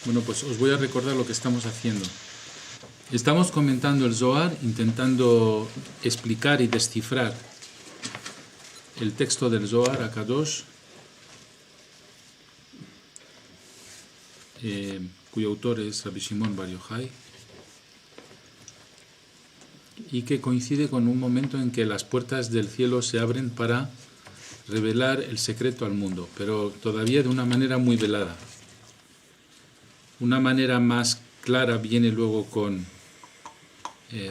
Bueno, pues os voy a recordar lo que estamos haciendo. Estamos comentando el Zohar, intentando explicar y descifrar el texto del Zohar HaKadosh, cuyo autor es Rabbi Shimon Bar Yochai, y que coincide con un momento en que las puertas del cielo se abren para revelar el secreto al mundo, pero todavía de una manera muy velada. Una manera más clara viene luego con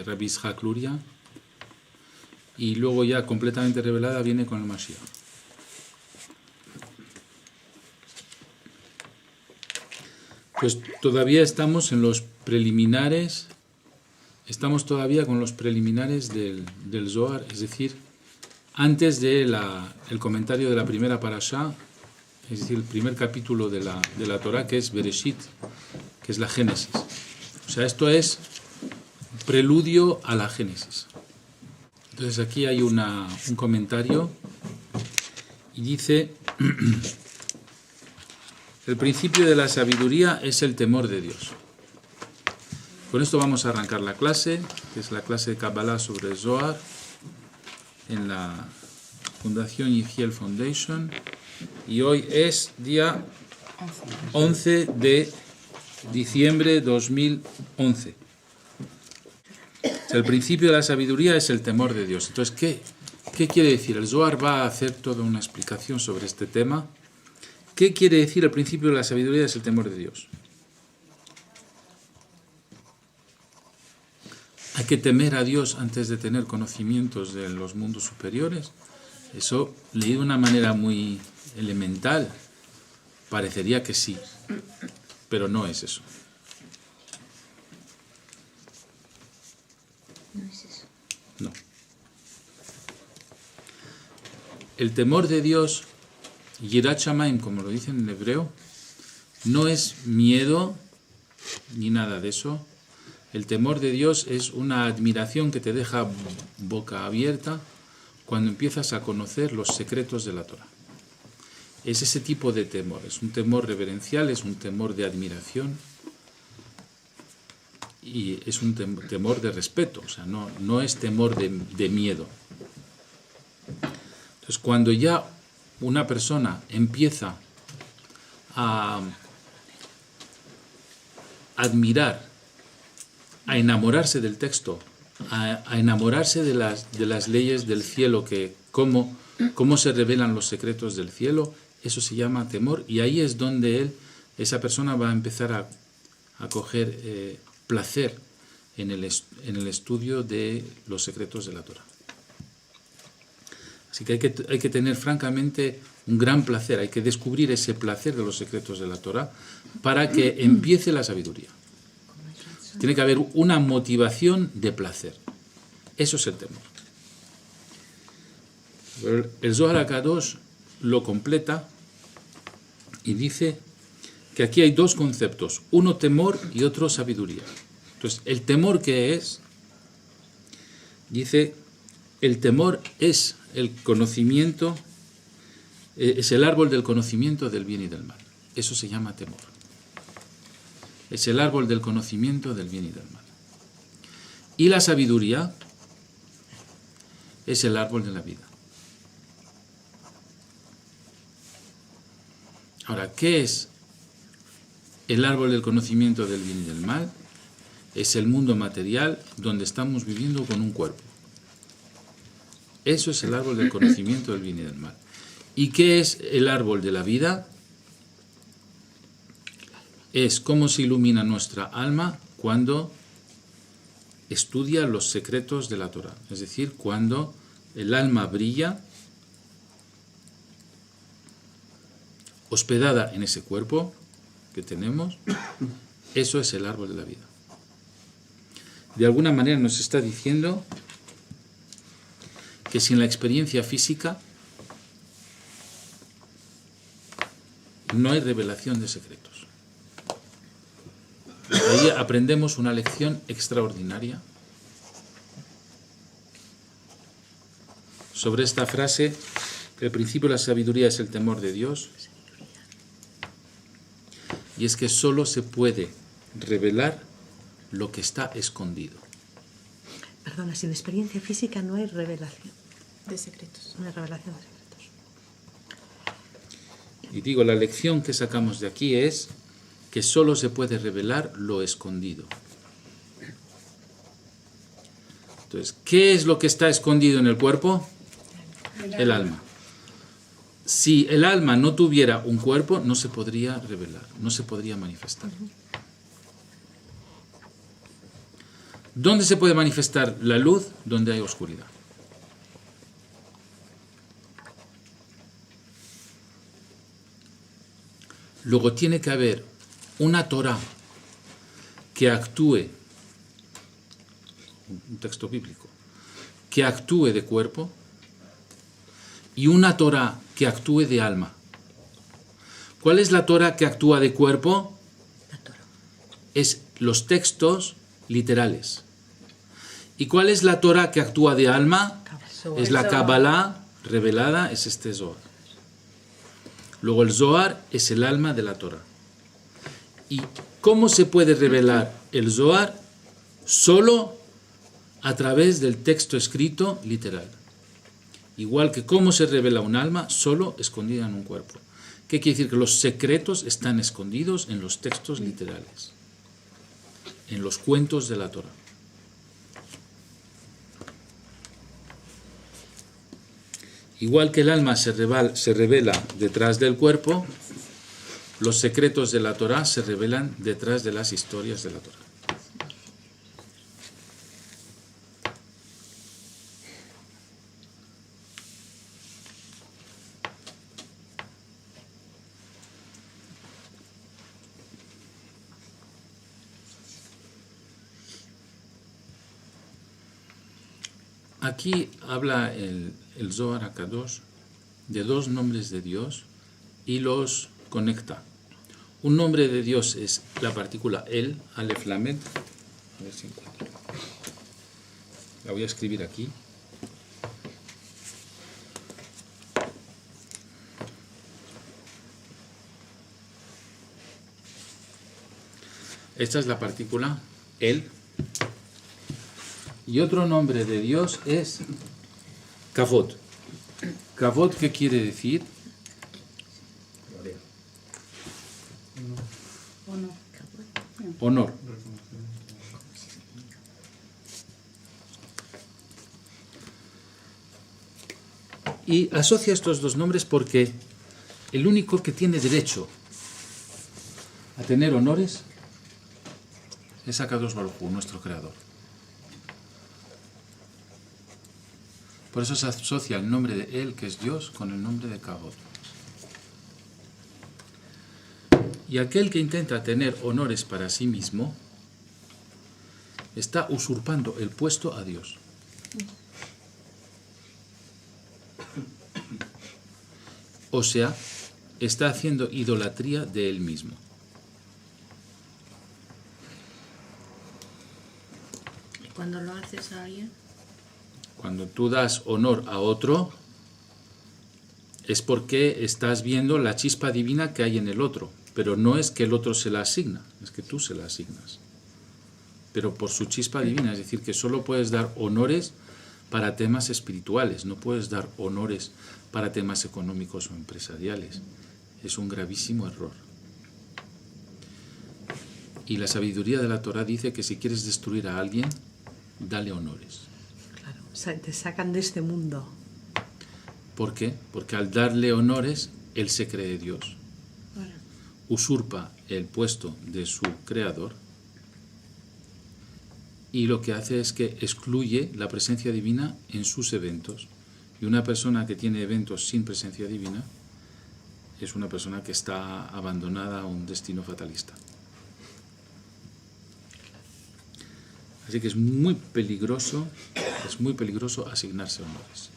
Rabbi Yitzhak Luria, y luego ya completamente revelada viene con el Mashiach. Pues todavía estamos en los preliminares, estamos todavía con los preliminares del Zohar, es decir, antes del comentario de la primera parashá, es decir, el primer capítulo de la Torá, que es Bereshit, que es la Génesis. O sea, esto es preludio a la Génesis. Entonces aquí hay un comentario y dice: el principio de la sabiduría es el temor de Dios. Con esto vamos a arrancar la clase, que es la clase de Kabbalah sobre el Zohar, en la Fundación Yehiel Foundation, y hoy es día 11 de diciembre de 2011. El principio de la sabiduría es el temor de Dios. Entonces, ¿qué quiere decir? El Zohar va a hacer toda una explicación sobre este tema. ¿Qué quiere decir el principio de la sabiduría es el temor de Dios? ¿Hay que temer a Dios antes de tener conocimientos de los mundos superiores? Eso, leído de una manera muy elemental, parecería que sí, pero no es eso. No es eso. No. El temor de Dios, Yirat Shamayim, como lo dicen en hebreo, no es miedo ni nada de eso. El temor de Dios es una admiración que te deja boca abierta cuando empiezas a conocer los secretos de la Torah. Es ese tipo de temor, es un temor reverencial, es un temor de admiración y es un temor de respeto, o sea, no es temor de miedo. Entonces, cuando ya una persona empieza a admirar, a enamorarse del texto, a enamorarse de las leyes del cielo, que cómo se revelan los secretos del cielo, eso se llama temor, y ahí es donde esa persona va a empezar a coger placer en el estudio de los secretos de la Torah. Así que hay que tener francamente un gran placer, hay que descubrir ese placer de los secretos de la Torah para que empiece la sabiduría. Tiene que haber una motivación de placer. Eso es el temor. El Zohar HaKadosh lo completa y dice que aquí hay dos conceptos, uno temor y otro sabiduría. Entonces, el temor, ¿qué es? Dice, el temor es el conocimiento, es el árbol del conocimiento del bien y del mal. Eso se llama temor. Es el árbol del conocimiento del bien y del mal. Y la sabiduría es el árbol de la vida. Ahora, ¿qué es el árbol del conocimiento del bien y del mal? Es el mundo material donde estamos viviendo con un cuerpo. Eso es el árbol del conocimiento del bien y del mal. ¿Y qué es el árbol de la vida? Es cómo se ilumina nuestra alma cuando estudia los secretos de la Torah. Es decir, cuando el alma brilla hospedada en ese cuerpo que tenemos, eso es el árbol de la vida. De alguna manera nos está diciendo que sin la experiencia física no hay revelación de secretos. Ahí aprendemos una lección extraordinaria sobre esta frase: el principio de la sabiduría es el temor de Dios. y es que solo se puede revelar lo que está escondido. Perdona, sin experiencia física no hay revelación. De secretos. No hay revelación de secretos. Y digo, la lección que sacamos de aquí es que solo se puede revelar lo escondido. Entonces, ¿qué es lo que está escondido en el cuerpo? El alma. Si el alma no tuviera un cuerpo, no se podría revelar, no se podría manifestar. ¿Dónde se puede manifestar la luz? Donde hay oscuridad. Luego tiene que haber una Torá que actúe, un texto bíblico, que actúe de cuerpo, y una Torá que actúe de alma. ¿Cuál es la Torá que actúa de cuerpo? La Torá. Es los textos literales. ¿Y cuál es la Torá que actúa de alma? Es la Kabbalah revelada, es este Zohar. Luego el Zohar es el alma de la Torá. ¿Y cómo se puede revelar el Zohar? Solo a través del texto escrito literal. Igual que cómo se revela un alma, solo escondida en un cuerpo. ¿Qué quiere decir? Que los secretos están escondidos en los textos literales, en los cuentos de la Torá. Igual que el alma se revela detrás del cuerpo, los secretos de la Torá se revelan detrás de las historias de la Torá. Aquí habla el Zohar HaKadosh de dos nombres de Dios y los conecta. Un nombre de Dios es la partícula El, Aleph Lamed. A ver si encuentro. La voy a escribir aquí. Esta es la partícula El. Y otro nombre de Dios es Kavod. Kavod, ¿qué quiere decir? Honor. Y asocia estos dos nombres porque el único que tiene derecho a tener honores es Akadosh Baruj Hu, nuestro creador. Por eso se asocia el nombre de Él, que es Dios, con el nombre de Kavod. Y aquel que intenta tener honores para sí mismo está usurpando el puesto a Dios. O sea, está haciendo idolatría de él mismo. ¿Y cuando lo haces a alguien? Cuando tú das honor a otro, es porque estás viendo la chispa divina que hay en el otro. Pero no es que el otro se la asigna, es que tú se la asignas. Pero por su chispa divina, es decir, que solo puedes dar honores para temas espirituales, no puedes dar honores para temas económicos o empresariales. Es un gravísimo error. Y la sabiduría de la Torá dice que si quieres destruir a alguien, dale honores. Claro, te sacan de este mundo. ¿Por qué? Porque al darle honores, él se cree Dios. Usurpa el puesto de su creador y lo que hace es que excluye la presencia divina en sus eventos. Y una persona que tiene eventos sin presencia divina es una persona que está abandonada a un destino fatalista. Así que es muy peligroso asignarse honores.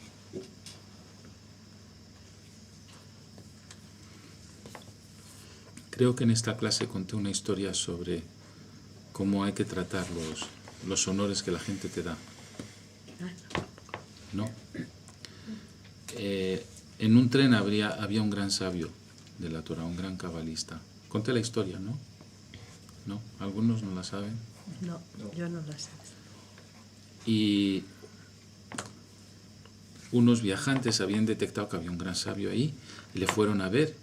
Creo que en esta clase conté una historia sobre cómo hay que tratar los honores que la gente te da. ¿No? En un tren había un gran sabio de la Torá, un gran cabalista, conté la historia, ¿no? ¿No? Algunos no la saben. No, yo no la sé. Y unos viajantes habían detectado que había un gran sabio ahí y le fueron a ver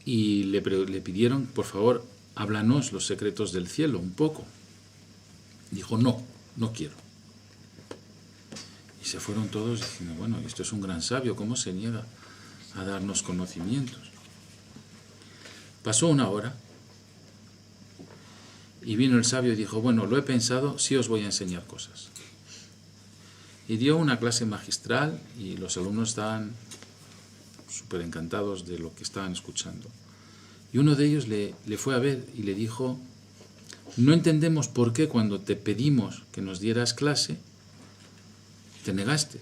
y le pidieron, por favor, háblanos los secretos del cielo un poco. Dijo, no, no quiero. Y se fueron todos diciendo, bueno, esto es un gran sabio, ¿cómo se niega a darnos conocimientos? Pasó una hora y vino el sabio y dijo, bueno, lo he pensado, sí os voy a enseñar cosas. Y dio una clase magistral y los alumnos estaban súper encantados de lo que estaban escuchando. Y uno de ellos le fue a ver y le dijo, no entendemos por qué cuando te pedimos que nos dieras clase, te negaste.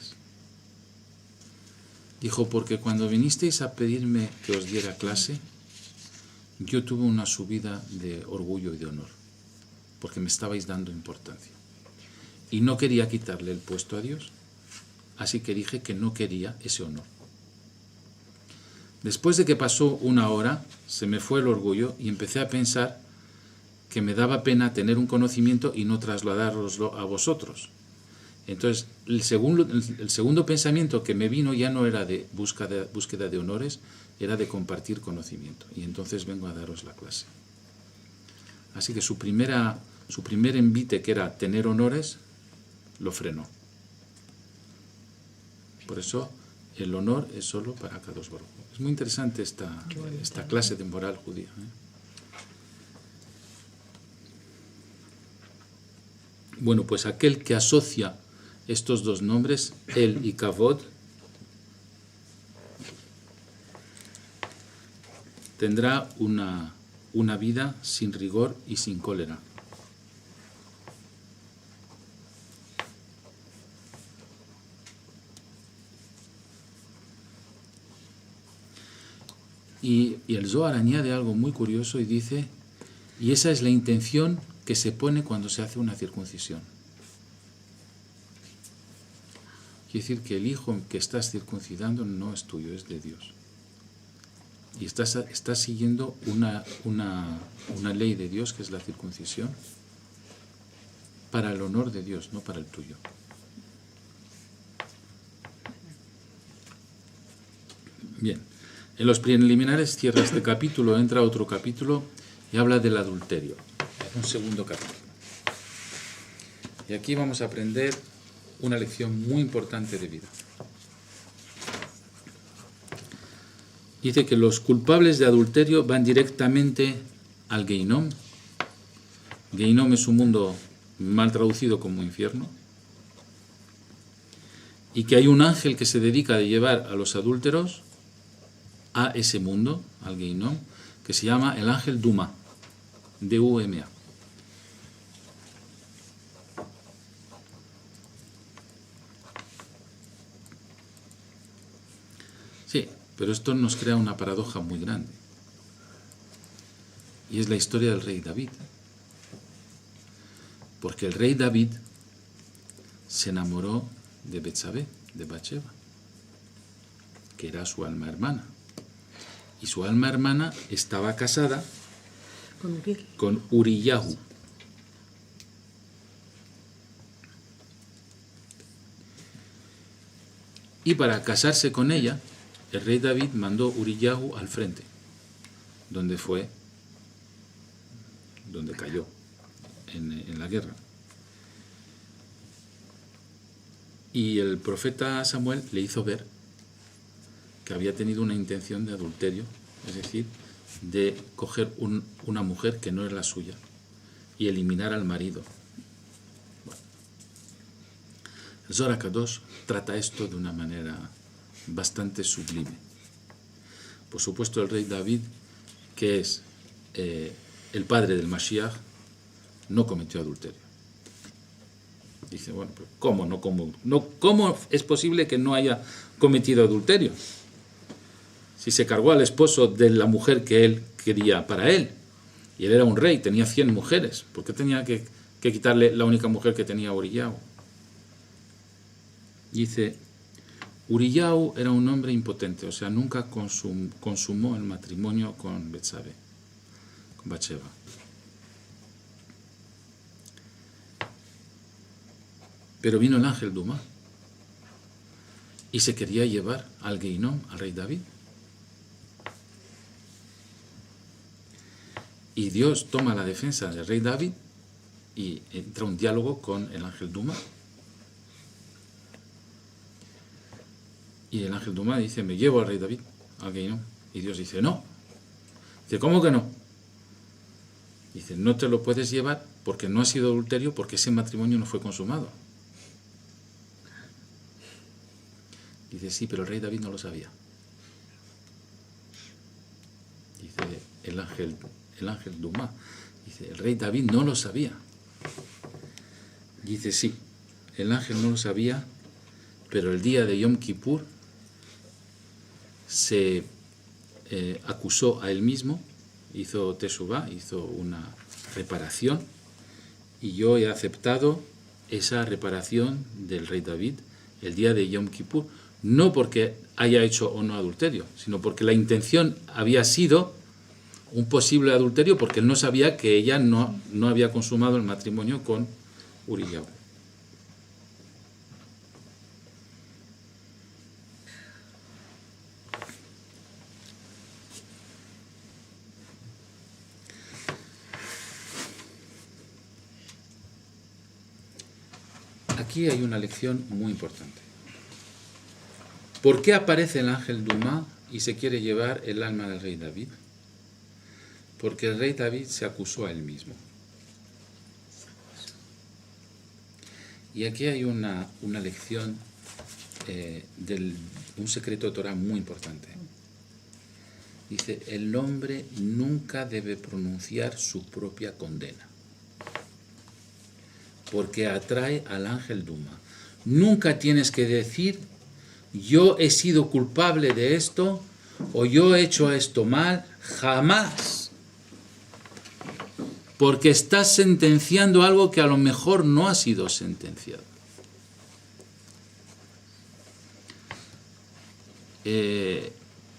Dijo, porque cuando vinisteis a pedirme que os diera clase, yo tuve una subida de orgullo y de honor, porque me estabais dando importancia. Y no quería quitarle el puesto a Dios, así que dije que no quería ese honor. Después de que pasó una hora, se me fue el orgullo y empecé a pensar que me daba pena tener un conocimiento y no trasladároslo a vosotros. Entonces, el segundo pensamiento que me vino ya no era de búsqueda de honores, era de compartir conocimiento. Y entonces vengo a daros la clase. Así que su primer envite, que era tener honores, lo frenó. Por eso el honor es solo para Kadosh Baruj Hu. Es muy interesante esta clase de moral judía, Bueno, pues aquel que asocia estos dos nombres, El y Kavod, tendrá una vida sin rigor y sin cólera. Y el Zohar añade algo muy curioso y dice, y esa es la intención que se pone cuando se hace una circuncisión. Quiere decir que el hijo que estás circuncidando no es tuyo, es de Dios. Y estás siguiendo una ley de Dios, que es la circuncisión, para el honor de Dios, no para el tuyo. Bien. En los preliminares cierra este capítulo, entra otro capítulo y habla del adulterio. Un segundo capítulo. Y aquí vamos a aprender una lección muy importante de vida. Dice que los culpables de adulterio van directamente al Geinom. Geinom es un mundo mal traducido como infierno. Y que hay un ángel que se dedica a llevar a los adúlteros a ese mundo, al Geinom, que se llama el ángel Duma, D-U-M-A. Sí, pero esto nos crea una paradoja muy grande. Y es la historia del rey David. Porque el rey David se enamoró de Betsabé, de Bathsheba, que era su alma hermana. Y su alma hermana estaba casada con Uriyahu. Y para casarse con ella, el rey David mandó Uriyahu al frente, donde cayó en la guerra. Y el profeta Samuel le hizo ver que había tenido una intención de adulterio, es decir, de coger una mujer que no es la suya y eliminar al marido. Bueno, el Zohar HaKadosh trata esto de una manera bastante sublime. Por supuesto, el rey David, que es el padre del Mashiach, no cometió adulterio. Dice, bueno, pero ¿cómo es posible que no haya cometido adulterio? Si se cargó al esposo de la mujer que él quería para él, y él era un rey, tenía 100 mujeres, ¿por qué tenía que quitarle la única mujer que tenía Uriyahu? Dice, Uriyahu era un hombre impotente, o sea, nunca consumó el matrimonio con Betsabé. Bathsheba. Pero vino el ángel Duma y se quería llevar al Geinom, al rey David. Y Dios toma la defensa del rey David y entra un diálogo con el ángel Duma. Y el ángel Duma dice, me llevo al rey David, al Geinom. Y Dios dice, no. Dice, ¿cómo que no? Dice, no te lo puedes llevar porque no ha sido adulterio, porque ese matrimonio no fue consumado. Dice, sí, pero el rey David no lo sabía. Dice el ángel Duma, dice, el rey David no lo sabía. Dice, sí, el ángel no lo sabía, pero el día de Yom Kippur se acusó a él mismo, hizo teshuvá, hizo una reparación, y yo he aceptado esa reparación del rey David el día de Yom Kippur, no porque haya hecho o no adulterio, sino porque la intención había sido un posible adulterio, porque él no sabía que ella no había consumado el matrimonio con Uriah. Aquí hay una lección muy importante. ¿Por qué aparece el ángel Duma y se quiere llevar el alma del rey David? Porque el rey David se acusó a él mismo. Y aquí hay una lección, un secreto de Torah muy importante. Dice, el hombre nunca debe pronunciar su propia condena, porque atrae al ángel Duma. Nunca tienes que decir, yo he sido culpable de esto, o yo he hecho esto mal, jamás. Porque estás sentenciando algo que a lo mejor no ha sido sentenciado.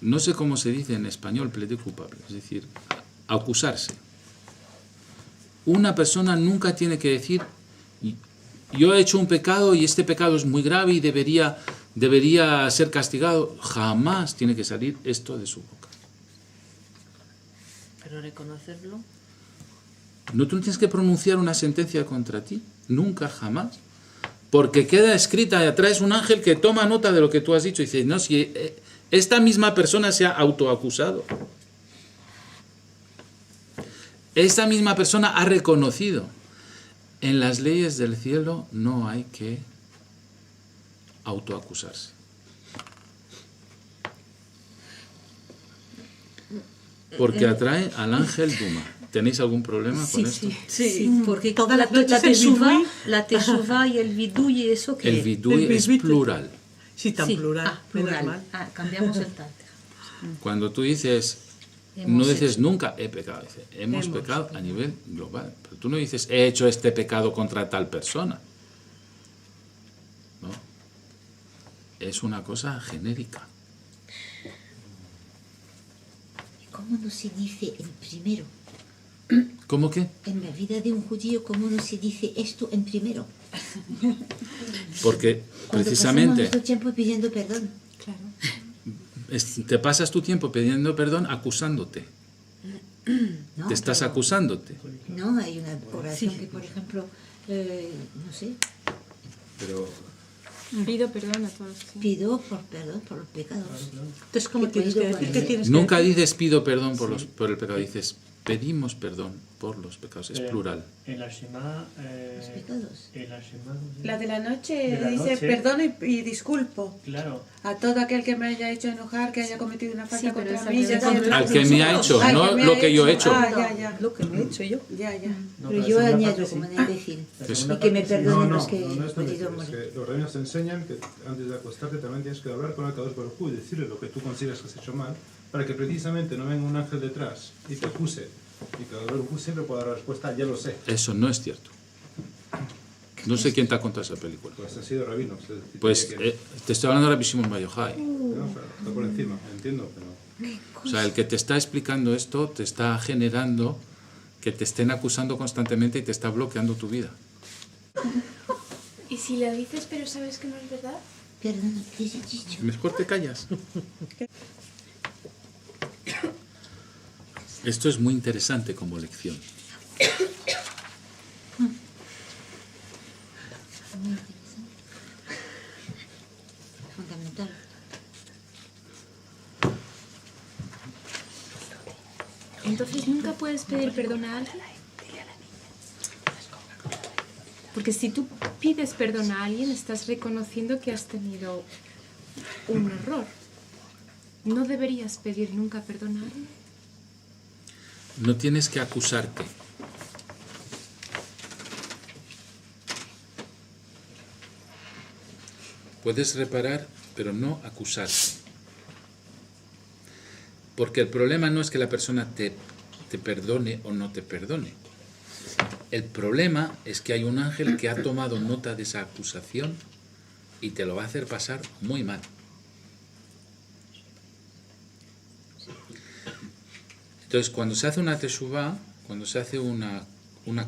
No sé cómo se dice en español plaider culpable, es decir, acusarse. Una persona nunca tiene que decir, yo he hecho un pecado y este pecado es muy grave y debería ser castigado. Jamás tiene que salir esto de su boca. Pero reconocerlo. No, tú no tienes que pronunciar una sentencia contra ti, nunca, jamás, porque queda escrita y atrás un ángel que toma nota de lo que tú has dicho y dice, no, si esta misma persona se ha autoacusado, esta misma persona ha reconocido. En las leyes del cielo no hay que autoacusarse. Porque atrae al ángel Duma. ¿Tenéis algún problema con esto? Sí, porque todas las noches la teshuvá y el vidú y eso que... El vidui es plural. Sí, tan plural. plural. Cambiamos el tal. Cuando tú dices, no dices nunca he pecado, dices, hemos pecado a nivel global. Pero tú no dices, he hecho este pecado contra tal persona. ¿No? Es una cosa genérica. ¿Cómo no se dice el primero? ¿Cómo qué? En la vida de un judío, ¿cómo no se dice esto en primero? Porque Cuando precisamente pasamos nuestro tiempo pidiendo perdón. Claro. te pasas tu tiempo pidiendo perdón acusándote. No, Te estás pero acusándote. No, hay una oración que, por ejemplo, no sé, Pero Pido perdón a todos. Sí. pido perdón por los pecados. Entonces, ¿cómo ¿Qué tienes que puedo decir? poner? ¿Qué tienes que nunca decir? dices pido perdón por el pecado, dices pedimos perdón por los pecados, es plural. En la Shema, Los pecados. en la Shema, La de la noche De la dice noche. perdón y disculpo claro, a todo aquel que me haya hecho enojar, que haya cometido una falta Sí, pero contra esa mí. que Ya dice sea- al Al que me ha hecho, Al no que me lo ha que yo he hecho. Ah, ya. Lo que me he hecho yo. Ya. no, Pero la yo segunda añado, parte como sí. es decir, La Que segunda y que me parte sí. perdonen No, los que no he es tan podido difícil. Es morir. que los rabinos te enseñan que antes de acostarte también tienes que hablar con el Kadosh Baruj Hu y decirle lo que tú consideras que has hecho mal, para que precisamente no venga un ángel detrás y te acuse. Y que el Baruj Hu siempre pueda dar la respuesta, ya lo sé. Eso no es cierto. No sé quién te ha contado esa película. Pues ha sido rabinos. es decir, Pues que- te estoy hablando de Rabbi Shimon Bar Yochai. no, claro, está por encima, entiendo, pero... O sea, el que te está explicando esto te está generando que te estén acusando constantemente y te está bloqueando tu vida. ¿Y si lo dices pero sabes que no es verdad? Perdona, ¿qué has dicho? Mejor te callas. Esto es muy interesante como lección. Fundamental. Entonces nunca puedes pedir perdón a alguien. Porque si tú pides perdón a alguien, estás reconociendo que has tenido un error. ¿No deberías pedir nunca perdón a alguien? No tienes que acusarte. Puedes reparar, pero no acusarte. Porque el problema no es que la persona te perdone o no te perdone. El problema es que hay un ángel que ha tomado nota de esa acusación y te lo va a hacer pasar muy mal. Entonces, cuando se hace una teshuvá, cuando se hace una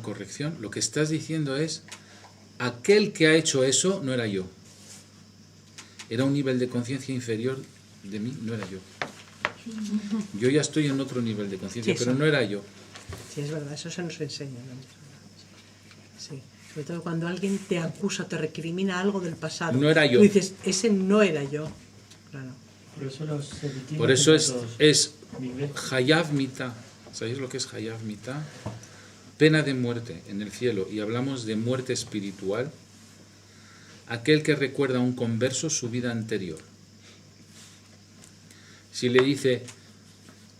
corrección, lo que estás diciendo es, aquel que ha hecho eso no era yo. Era un nivel de conciencia inferior de mí, no era yo. Yo ya estoy en otro nivel de conciencia, Sí, pero no era yo. Sí, es verdad, eso se nos enseña. ¿No? Sí, sobre todo cuando alguien te acusa, te recrimina algo del pasado. No era yo. Tú dices, ese no era yo. Claro. Por eso es Hayav Mita. ¿Sabéis lo que es Hayav Mita? Pena de muerte en el cielo. Y hablamos de muerte espiritual. Aquel que recuerda a un converso su vida anterior. Si le dice,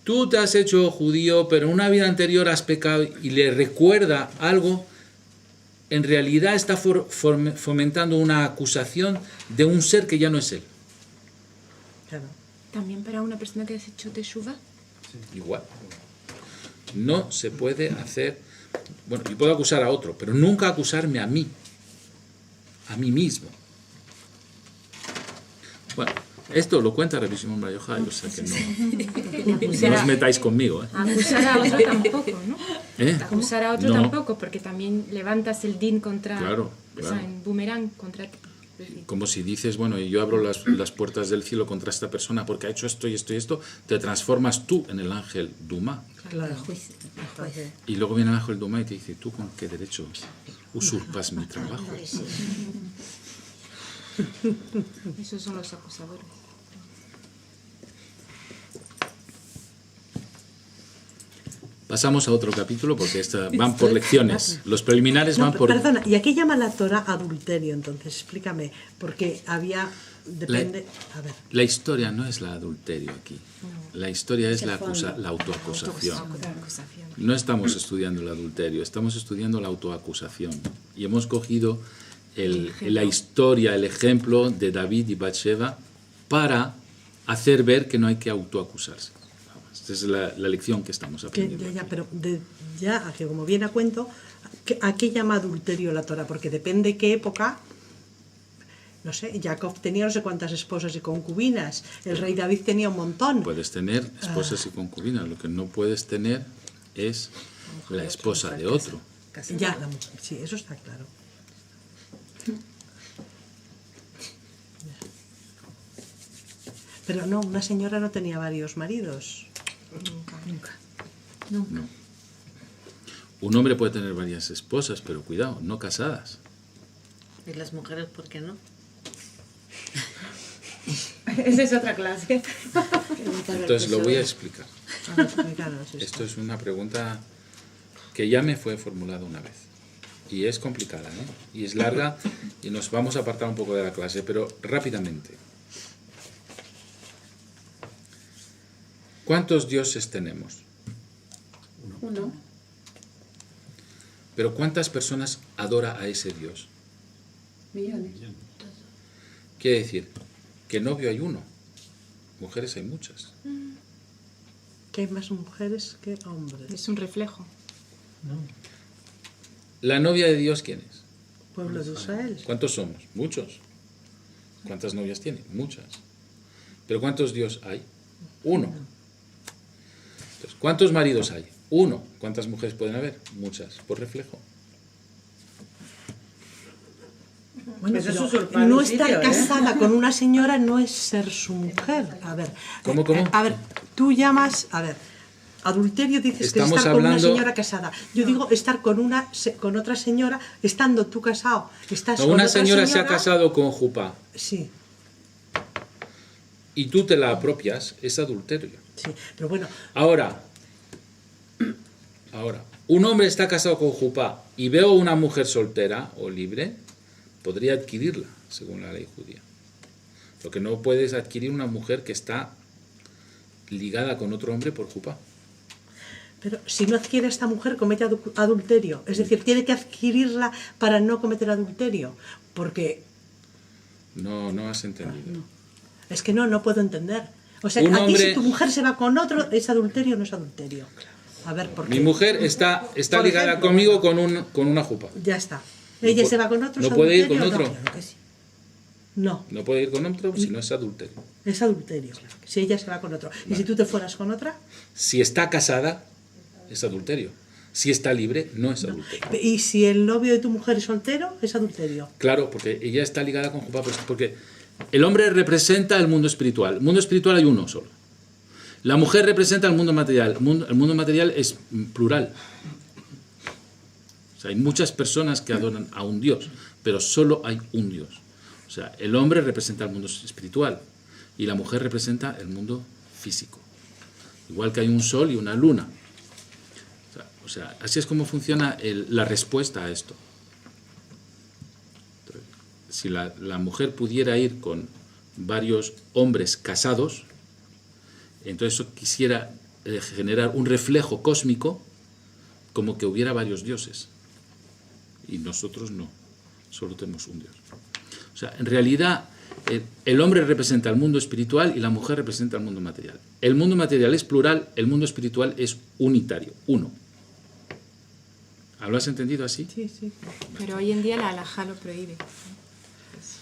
tú te has hecho judío, pero en una vida anterior has pecado, y le recuerda algo, en realidad está fomentando una acusación de un ser que ya no es él. Claro. También para una persona que has hecho teshuva. Igual. No se puede hacer... Bueno, yo puedo acusar a otro, pero nunca acusarme a mí mismo. Bueno, esto lo cuenta Rabbi Shimon Bar Yochai, o sea que no os metáis conmigo. Acusar a otro tampoco, ¿no? Acusar a otro No. tampoco, porque también levantas el din contra... Claro, O sea, claro. en boomerang contra ti. Como si dices, bueno, yo abro las puertas del cielo contra esta persona porque ha hecho esto y esto y esto, te transformas tú en el ángel Duma. Claro. Y luego viene el ángel Duma y te dice, ¿tú con qué derecho usurpas mi trabajo? Esos son los acusadores. Pasamos a otro capítulo porque van por lecciones. Los preliminares No, van por... perdona, ¿y a qué llama la Torah adulterio entonces? Explícame, porque había... Depende... A ver. La historia no es la adulterio aquí. La historia es la autoacusación. No estamos estudiando el adulterio, estamos estudiando la autoacusación. Y hemos cogido la historia, el ejemplo de David y Bathsheba para hacer ver que no hay que autoacusarse. Esta es la lección que estamos aprendiendo. Pero que como viene a cuento, ¿a qué llama adulterio la Torah? Porque depende qué época... No sé, Jacob tenía no sé cuántas esposas y concubinas, el rey David tenía un montón. Puedes tener esposas y concubinas, lo que no puedes tener es la esposa de otro. Ya, sí, eso está claro. Pero no, una señora no tenía varios maridos. No. Un hombre puede tener varias esposas, pero cuidado, no casadas. ¿Y las mujeres por qué no? Esa es otra clase. Entonces lo voy a explicar. Claro, sí, Esto es una pregunta que ya me fue formulada una vez. Y es complicada, ¿eh? Y es larga y nos vamos a apartar un poco de la clase, pero rápidamente. ¿Cuántos dioses tenemos? Uno. Pero ¿cuántas personas adora a ese Dios? Millones. Quiere decir que novio hay uno, mujeres hay muchas. que hay más mujeres que hombres. Es un reflejo. ¿La novia de Dios quién es? Pueblo de Israel. ¿Cuántos somos? Muchos. ¿Cuántas novias tiene? Muchas. ¿Pero cuántos Dios hay? Uno. Entonces, ¿Cuántos maridos hay? Uno. ¿Cuántas mujeres pueden haber? Muchas, por reflejo. Bueno, Eso es pero usurpar no un estar sitio, ¿eh? casada con una señora no es ser su mujer. A ver. ¿Cómo? A ver, tú llamas. A ver. Adulterio dices Estamos que es estar con una hablando- señora casada. Yo digo estar con otra señora, estando tú casado. Estás No, con una otra señora se ha casado con Jupá Sí, y tú te la apropias, es adulterio. sí. Pero bueno, Ahora, un hombre está casado con Jupá y veo una mujer soltera o libre, podría adquirirla, según la ley judía. Lo que no puedes adquirir una mujer que está ligada con otro hombre por Jupá. pero si no adquiere esta mujer, comete adulterio. Es decir, tiene que adquirirla para no cometer adulterio. Porque No, no has entendido. es que no puedo entender. O sea, Un a ti hombre- si tu mujer se va con otro, ¿es adulterio o no es adulterio? A ver, ¿por qué? Mi mujer está Por ligada ejemplo, conmigo con una Jupá. Ya está. Ella No se va con otro, no ¿es puede ir con adulterio o otro. No, claro que sí. No, No puede ir con otro si no es adulterio. es adulterio. Si ella se va con otro. ¿Y si tú te fueras con otra? Si está casada, es adulterio. Si está libre, no es adulterio. ¿Y si el novio de tu mujer es soltero? Es adulterio. Claro, porque ella está ligada con Jupá, porque el hombre representa el mundo espiritual. El mundo espiritual hay uno solo. La mujer representa el mundo material. El mundo material es plural. O sea, hay muchas personas que adoran a un Dios, pero solo hay un Dios. O sea, el hombre representa el mundo espiritual y la mujer representa el mundo físico. Igual que hay un sol y una luna. O sea, así es como funciona la respuesta a esto. Entonces, si la mujer pudiera ir con varios hombres casados, entonces eso quisiera generar un reflejo cósmico como que hubiera varios dioses. Y nosotros no, solo tenemos un Dios. O sea, en realidad el hombre representa el mundo espiritual y la mujer representa el mundo material. El mundo material es plural, el mundo espiritual es unitario, uno. ¿Lo has entendido así? Sí, sí. Pero hoy en día la halajá lo prohíbe.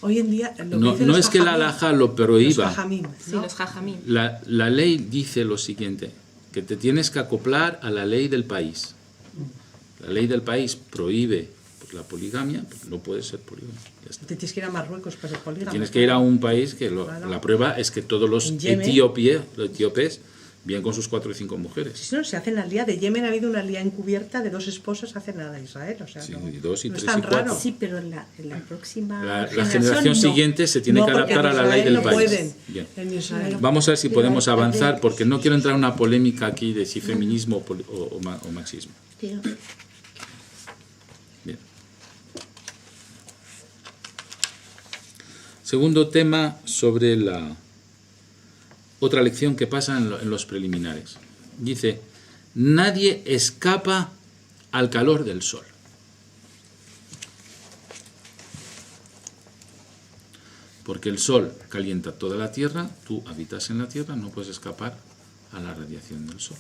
Hoy en día... lo No, dicen no los es que la jajamim, halajá lo los prohíba. jajamim, Sí, ¿no? los jajamín. La ley dice lo siguiente, que te tienes que acoplar a la ley del país. La ley del país prohíbe la poligamia, pues no puede ser poligamia. Ya está. Te tienes que ir a Marruecos para ser polígamo. Tienes que ir a un país que Claro. la prueba es que todos los En Yemen. etíopes vienen con sus 4 o 5 mujeres. Si no, se hacen las lías. De Yemen ha habido una lía encubierta de 2 esposas hace nada Israel. O sea, Sí, no, y 2 y no 3 es tan y 4. raro. Sí, pero en la próxima La generación no. siguiente se tiene No, que porque adaptar en a la ley Israel del no país. pueden. Bien. En Israel. Vamos a ver si Pero podemos hay- avanzar, porque no quiero entrar en una polémica aquí de si feminismo o machismo. Pero Bien. Segundo tema sobre la otra lección que pasa en los preliminares. Dice, nadie escapa al calor del sol. Porque el sol calienta toda la tierra, tú habitas en la tierra, no puedes escapar a la radiación del sol.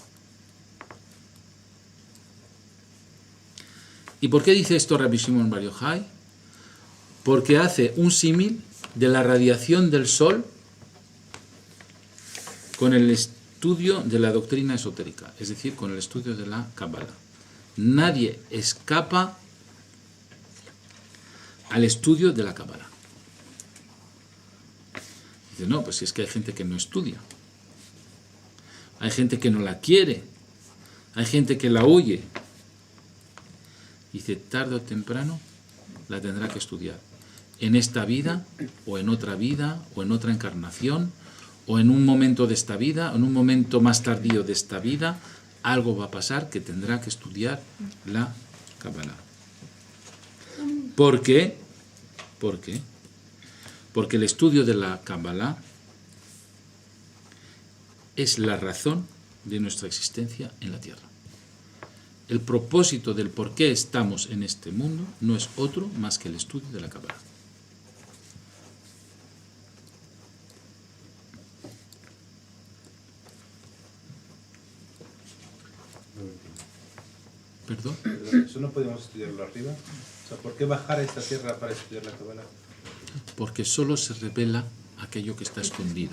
¿Y por qué dice esto Rabbi Shimon Bar Yochai? Porque hace un símil de la radiación del sol con el estudio de la doctrina esotérica, es decir, con el estudio de la Kabbalah. Nadie escapa al estudio de la Kabbalah. Dice, no, pues es que hay gente que no estudia. Hay gente que no la quiere. Hay gente que la huye. Dice, tarde o temprano la tendrá que estudiar. En esta vida, o en otra vida, o en otra encarnación, o en un momento de esta vida, o en un momento más tardío de esta vida, algo va a pasar que tendrá que estudiar la Kabbalah. ¿Por qué? ¿Por qué? Porque el estudio de la Kabbalah es la razón de nuestra existencia en la Tierra. El propósito del por qué estamos en este mundo no es otro más que el estudio de la Kabbalah. ¿Perdón? Eso no podemos estudiarlo arriba. O sea, ¿por qué bajar a esta tierra para estudiar la Kabbalah? Porque solo se revela aquello que está escondido.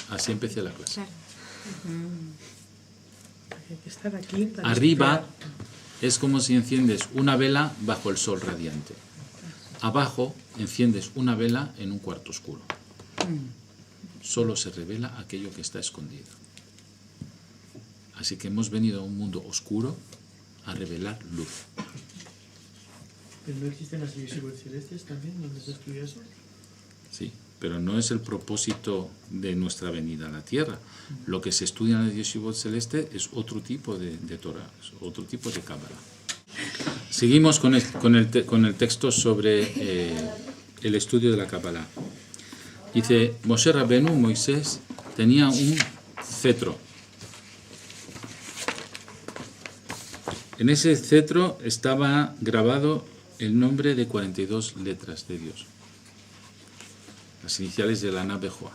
Así empecé la clase. Claro. Hay que estar aquí para Arriba explorar. es como si enciendes una vela bajo el sol radiante. Abajo enciendes una vela en un cuarto oscuro. Solo se revela aquello que está escondido. Así que hemos venido a un mundo oscuro a revelar luz. ¿Pero no existen las yeshivot celestes también donde se estudia eso? Sí, pero no es el propósito de nuestra venida a la tierra. Lo que se estudia en el yeshivot celeste es otro tipo de Torah, es otro tipo de Kabbalah. Seguimos con el texto sobre el estudio de la Kabbalah. Dice, Moshe Rabenu, Moisés, tenía un cetro. En ese cetro estaba grabado el nombre de 42 letras de Dios. Las iniciales de la nave Joa.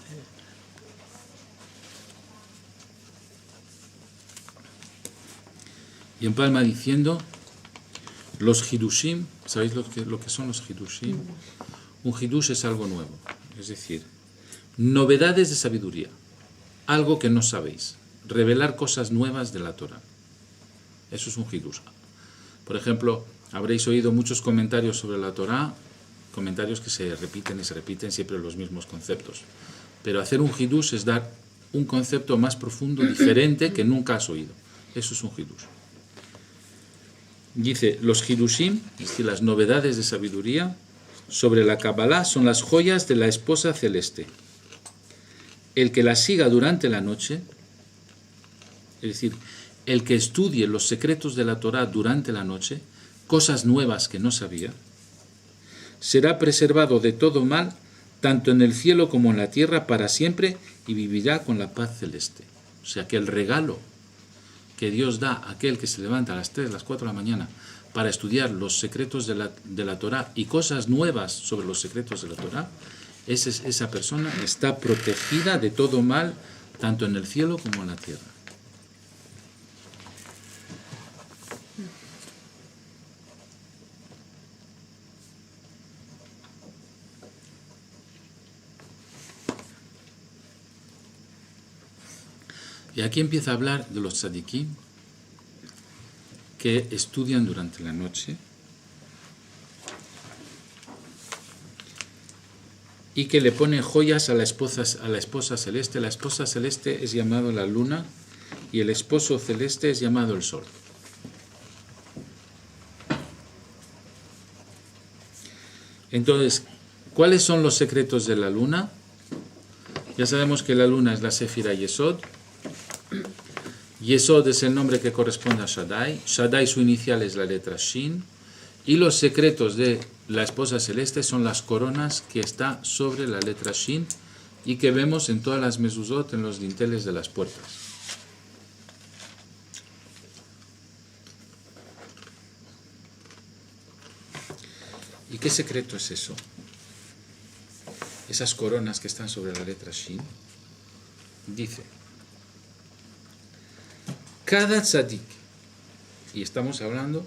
Y empalma diciendo, los hidushim, ¿sabéis lo que son los hidushim? Un hidush es algo nuevo, es decir, novedades de sabiduría, algo que no sabéis, revelar cosas nuevas de la Torah. Eso es un hidush. Por ejemplo, habréis oído muchos comentarios sobre la Torah, comentarios que se repiten y se repiten siempre los mismos conceptos. Pero hacer un hidush es dar un concepto más profundo, diferente, que nunca has oído. Eso es un hidush. Dice, los hidushim, es decir, las novedades de sabiduría sobre la Kabbalah son las joyas de la esposa celeste. El que la siga durante la noche, es decir, el que estudie los secretos de la Torah durante la noche, cosas nuevas que no sabía, será preservado de todo mal, tanto en el cielo como en la tierra, para siempre, y vivirá con la paz celeste. O sea que el regalo que Dios da a aquel que se levanta a las 3, a las 4 de la mañana para estudiar los secretos de la Torah y cosas nuevas sobre los secretos de la Torah, esa persona está protegida de todo mal, tanto en el cielo como en la tierra. Y aquí empieza a hablar de los tzadikim que estudian durante la noche y que le ponen joyas a la esposa celeste. La esposa celeste es llamado la luna y el esposo celeste es llamado el sol. Entonces, ¿cuáles son los secretos de la luna? Ya sabemos que la luna es la Sefira Yesod. Yesod es el nombre que corresponde a Shaddai. Shaddai, su inicial es la letra Shin. Y los secretos de la esposa celeste son las coronas que está sobre la letra Shin y que vemos en todas las mezuzot, en los dinteles de las puertas. ¿Y qué secreto es eso? Esas coronas que están sobre la letra Shin. Dice, cada tzadik, y estamos hablando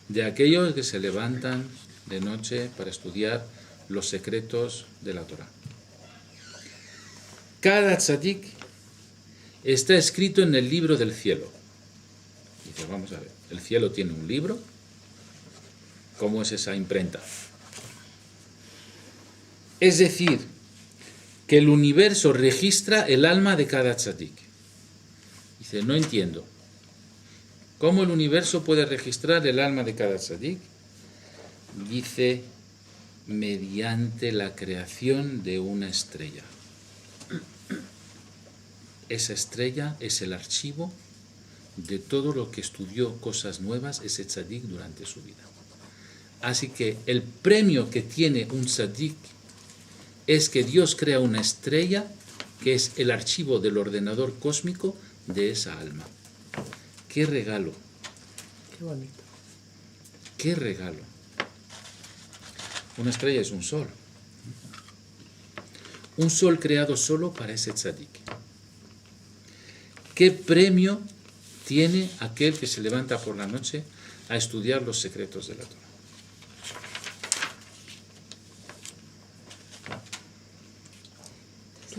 de aquellos que se levantan de noche para estudiar los secretos de la Torah. Cada tzadik está escrito en el libro del cielo. Dice, vamos a ver, el cielo tiene un libro. ¿Cómo es esa imprenta? Es decir, que el universo registra el alma de cada tzadik. Dice, no entiendo. ¿Cómo el universo puede registrar el alma de cada tzadik? Dice, mediante la creación de una estrella. Esa estrella es el archivo de todo lo que estudió cosas nuevas ese tzadik durante su vida. Así que el premio que tiene un tzadik es que Dios crea una estrella que es el archivo del ordenador cósmico de esa alma. ¡Qué regalo! Qué bonito. ¡Qué regalo! Una estrella es un sol. Un sol creado solo para ese tzadik. ¿Qué premio tiene aquel que se levanta por la noche a estudiar los secretos de la Torah?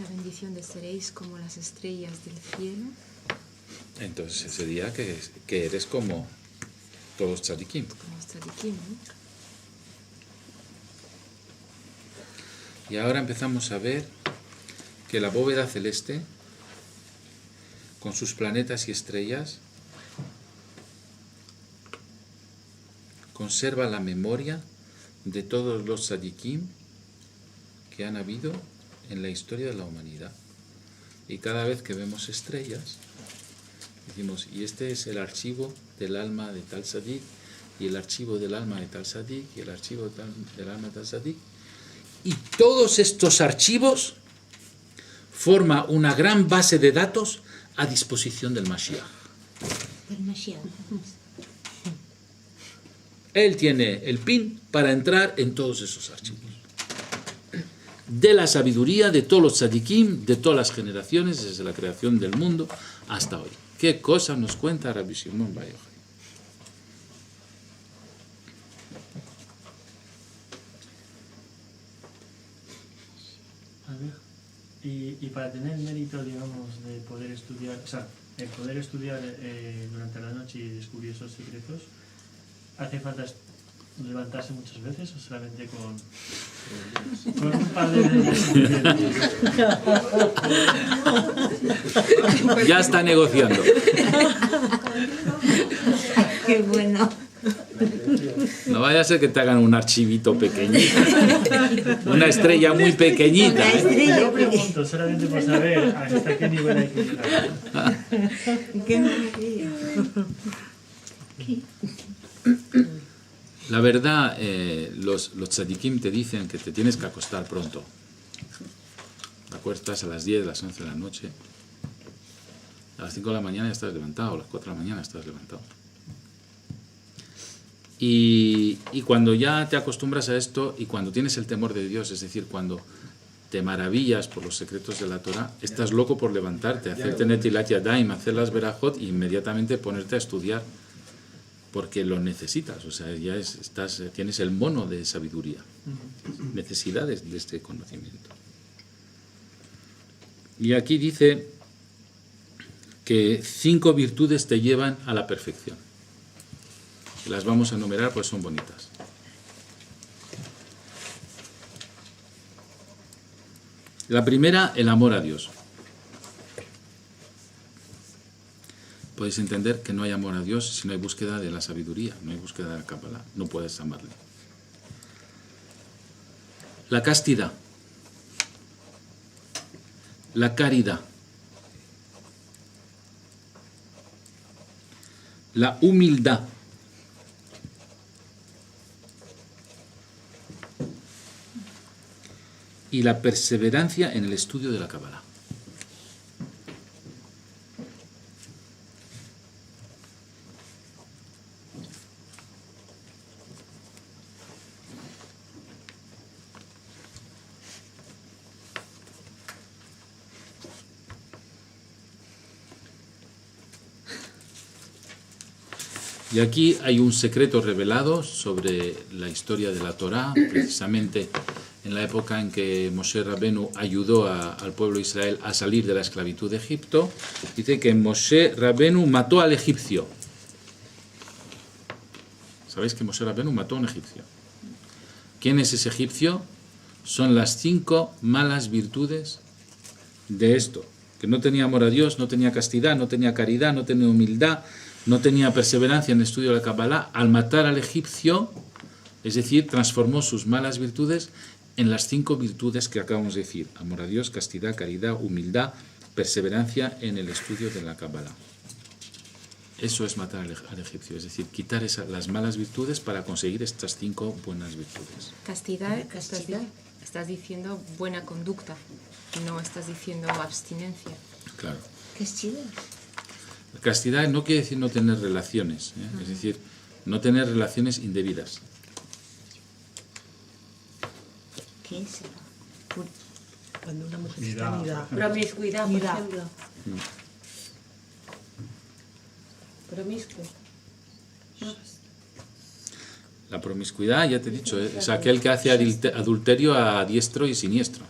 la bendición de seréis como las estrellas del cielo. Entonces sería que eres como todos los tzadikim. Como los tzadikim, ¿no? Y ahora empezamos a ver que la bóveda celeste, con sus planetas y estrellas, conserva la memoria de todos los tzadikim que han habido en la historia de la humanidad. Y cada vez que vemos estrellas, decimos, y este es el archivo del alma de tal tzadik, y el archivo del alma de tal tzadik, y el archivo del alma de tal tzadik. Y todos estos archivos forman una gran base de datos a disposición del Mashiach. Demasiado. Él tiene el pin para entrar en todos esos archivos. De la sabiduría de todos los tzadikim, de todas las generaciones, desde la creación del mundo hasta hoy. ¿Qué cosa nos cuenta Rabbi Shimon Bar Yochai? A ver, y para tener el mérito, digamos, de poder estudiar, o sea, el poder estudiar durante la noche y descubrir esos secretos, ¿hace falta levantarse muchas veces o solamente con un par de veces? Ya está negociando. Qué bueno. No vaya a ser que te hagan un archivito pequeñito. Una estrella muy pequeñita. Yo pregunto solamente por saber hasta qué nivel hay que llegar. Qué maravilla. La verdad, los tzadikim te dicen que te tienes que acostar pronto. Te acuestas a las 10, a las 11 de la noche. A las 5 de la mañana ya estás levantado, a las 4 de la mañana estás levantado. Y cuando ya te acostumbras a esto y cuando tienes el temor de Dios, es decir, cuando te maravillas por los secretos de la Torah, estás loco por levantarte, hacerte netilat yadayim, hacer las verajot e inmediatamente ponerte a estudiar, porque lo necesitas, o sea, ya tienes el mono de sabiduría, necesidades de este conocimiento. Y aquí dice que 5 virtudes te llevan a la perfección. Las vamos a enumerar pues son bonitas. La primera, el amor a Dios. Podéis entender que no hay amor a Dios si no hay búsqueda de la sabiduría, no hay búsqueda de la Kabbalah, no puedes amarle. La castidad, la caridad, la humildad, y la perseverancia en el estudio de la Kabbalah. Y aquí hay un secreto revelado sobre la historia de la Torá, precisamente en la época en que Moshe Rabenu ayudó al pueblo de Israel a salir de la esclavitud de Egipto. Dice que Moshe Rabenu mató al egipcio. ¿Sabéis que Moshe Rabenu mató a un egipcio? ¿Quién es ese egipcio? Son las 5 malas virtudes de esto. Que no tenía amor a Dios, no tenía castidad, no tenía caridad, no tenía humildad, no tenía perseverancia en el estudio de la Kabbalah. Al matar al egipcio, es decir, transformó sus malas virtudes en las 5 virtudes que acabamos de decir: amor a Dios, castidad, caridad, humildad, perseverancia en el estudio de la Kabbalah. Eso es matar al egipcio, es decir, quitar las malas virtudes para conseguir estas 5 buenas virtudes. Castidad, estás diciendo buena conducta, no estás diciendo abstinencia. Claro. Castidad. Castidad no quiere decir no tener relaciones, es decir, no tener relaciones indebidas. ¿Qué es eso? Cuando una mujer está unida. Promiscuidad, por Mira. ejemplo. Promiscuo. La promiscuidad, ya te he dicho, es aquel que hace adulterio a diestro y siniestro.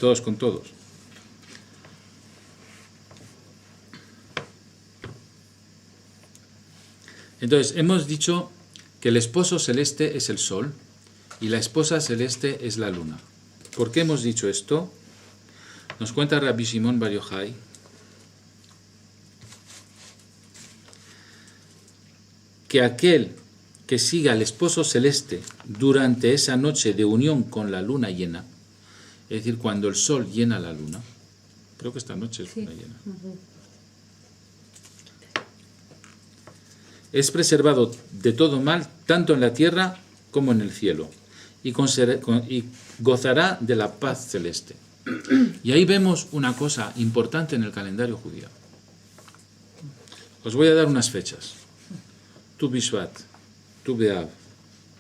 todos con todos. Entonces, hemos dicho que el esposo celeste es el sol y la esposa celeste es la luna. ¿Por qué hemos dicho esto? Nos cuenta Rabbi Shimon Bar Yochai que aquel que siga al esposo celeste durante esa noche de unión con la luna llena, es decir, cuando el sol llena la luna, creo que esta noche es luna llena, es preservado de todo mal, tanto en la tierra como en el cielo, y gozará de la paz celeste. Y ahí vemos una cosa importante en el calendario judío. Os voy a dar unas fechas. Tu Bishvat, Tu Be'av,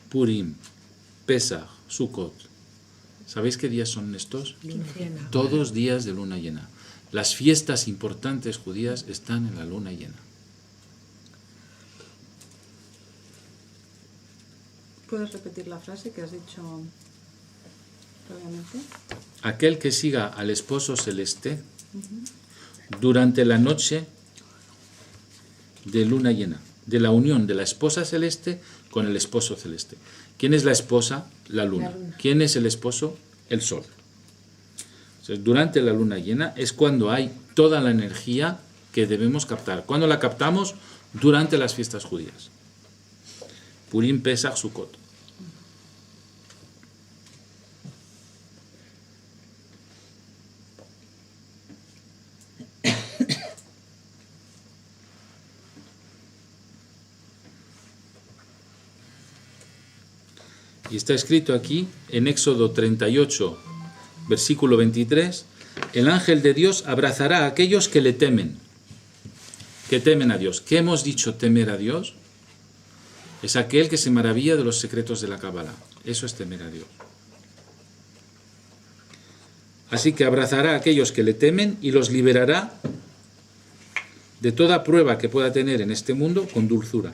Purim, Pesach, Sukkot. ¿Sabéis qué días son estos? Todos días de luna llena. Las fiestas importantes judías están en la luna llena. ¿Puedes repetir la frase que has dicho previamente? Aquel que siga al esposo celeste durante la noche de luna llena, de la unión de la esposa celeste con el esposo celeste. ¿Quién es la esposa? La luna. ¿Quién es el esposo? El sol. Entonces, durante la luna llena es cuando hay toda la energía que debemos captar. ¿Cuándo la captamos? Durante las fiestas judías. Purim, Pesach, Sukkot. Y está escrito aquí, en Éxodo 38, versículo 23, el ángel de Dios abrazará a aquellos que le temen a Dios. ¿Qué hemos dicho temer a Dios? Es aquel que se maravilla de los secretos de la Cábala. Eso es temer a Dios. Así que abrazará a aquellos que le temen y los liberará de toda prueba que pueda tener en este mundo con dulzura.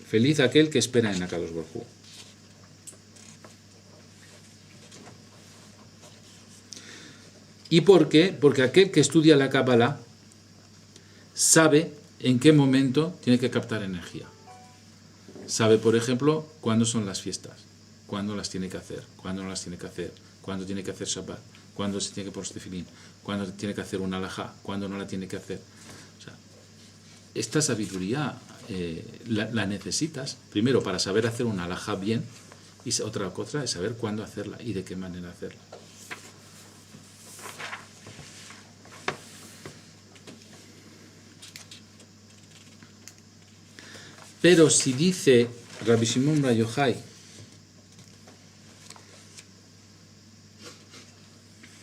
Feliz aquel que espera en Akadosh Baruj Hu. ¿Y por qué? Porque aquel que estudia la Cábala sabe en qué momento tiene que captar energía. Sabe, por ejemplo, cuándo son las fiestas, cuándo las tiene que hacer, cuándo no las tiene que hacer, cuándo tiene que hacer Shabbat, cuándo se tiene que poner tefilín, cuándo tiene que hacer una halajá, cuándo no la tiene que hacer. O sea, esta sabiduría la necesitas, primero, para saber hacer una halajá bien, y otra cosa es saber cuándo hacerla y de qué manera hacerla. Pero si dice Rabbi Shimon Bar Yochai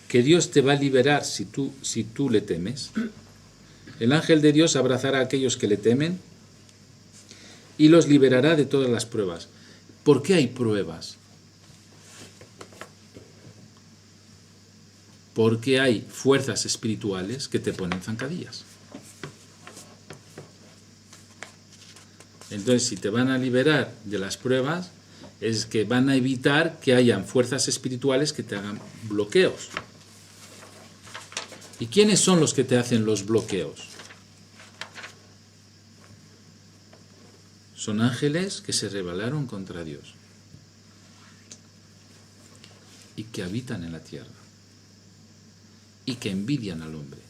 que Dios te va a liberar si tú le temes, el ángel de Dios abrazará a aquellos que le temen y los liberará de todas las pruebas. ¿Por qué hay pruebas? Porque hay fuerzas espirituales que te ponen zancadillas. Entonces, si te van a liberar de las pruebas, es que van a evitar que hayan fuerzas espirituales que te hagan bloqueos. ¿Y quiénes son los que te hacen los bloqueos? Son ángeles que se rebelaron contra Dios y que habitan en la tierra y que envidian al hombre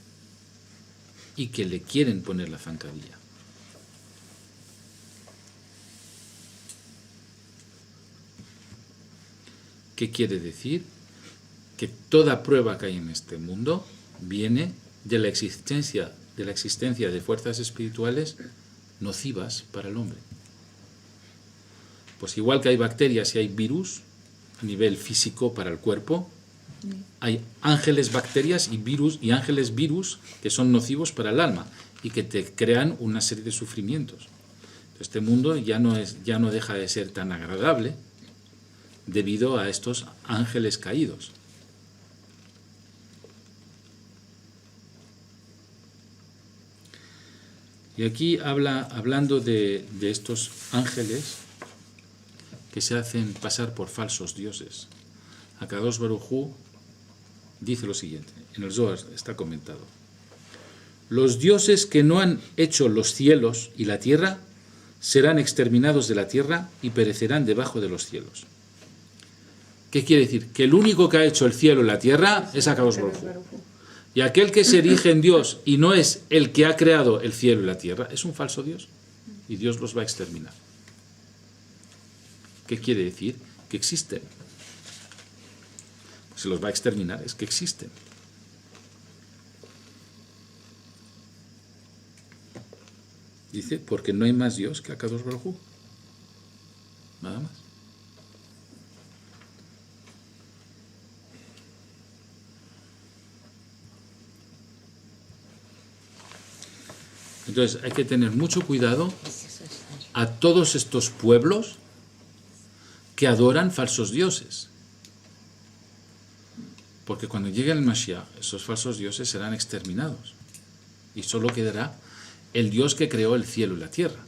y que le quieren poner la zancadilla. ¿Qué quiere decir? Que toda prueba que hay en este mundo viene de la existencia de fuerzas espirituales nocivas para el hombre. Pues igual que hay bacterias y hay virus a nivel físico para el cuerpo, hay ángeles bacterias y ángeles virus que son nocivos para el alma y que te crean una serie de sufrimientos. Este mundo ya no deja de ser tan agradable debido a estos ángeles caídos. Y aquí hablando de estos ángeles que se hacen pasar por falsos dioses. Akadosh Baruj Hu dice lo siguiente, en el Zohar está comentado: los dioses que no han hecho los cielos y la tierra serán exterminados de la tierra y perecerán debajo de los cielos. ¿Qué quiere decir? Que el único que ha hecho el cielo y la tierra es Akadosh Baruj Hu. Y aquel que se erige en Dios y no es el que ha creado el cielo y la tierra, es un falso Dios. Y Dios los va a exterminar. ¿Qué quiere decir? Que existen. Se los va a exterminar, es que existen. Dice, porque no hay más Dios que Akadosh Baruj Hu. Nada más. Entonces hay que tener mucho cuidado a todos estos pueblos que adoran falsos dioses. Porque cuando llegue el Mashiach, esos falsos dioses serán exterminados. Y solo quedará el Dios que creó el cielo y la tierra.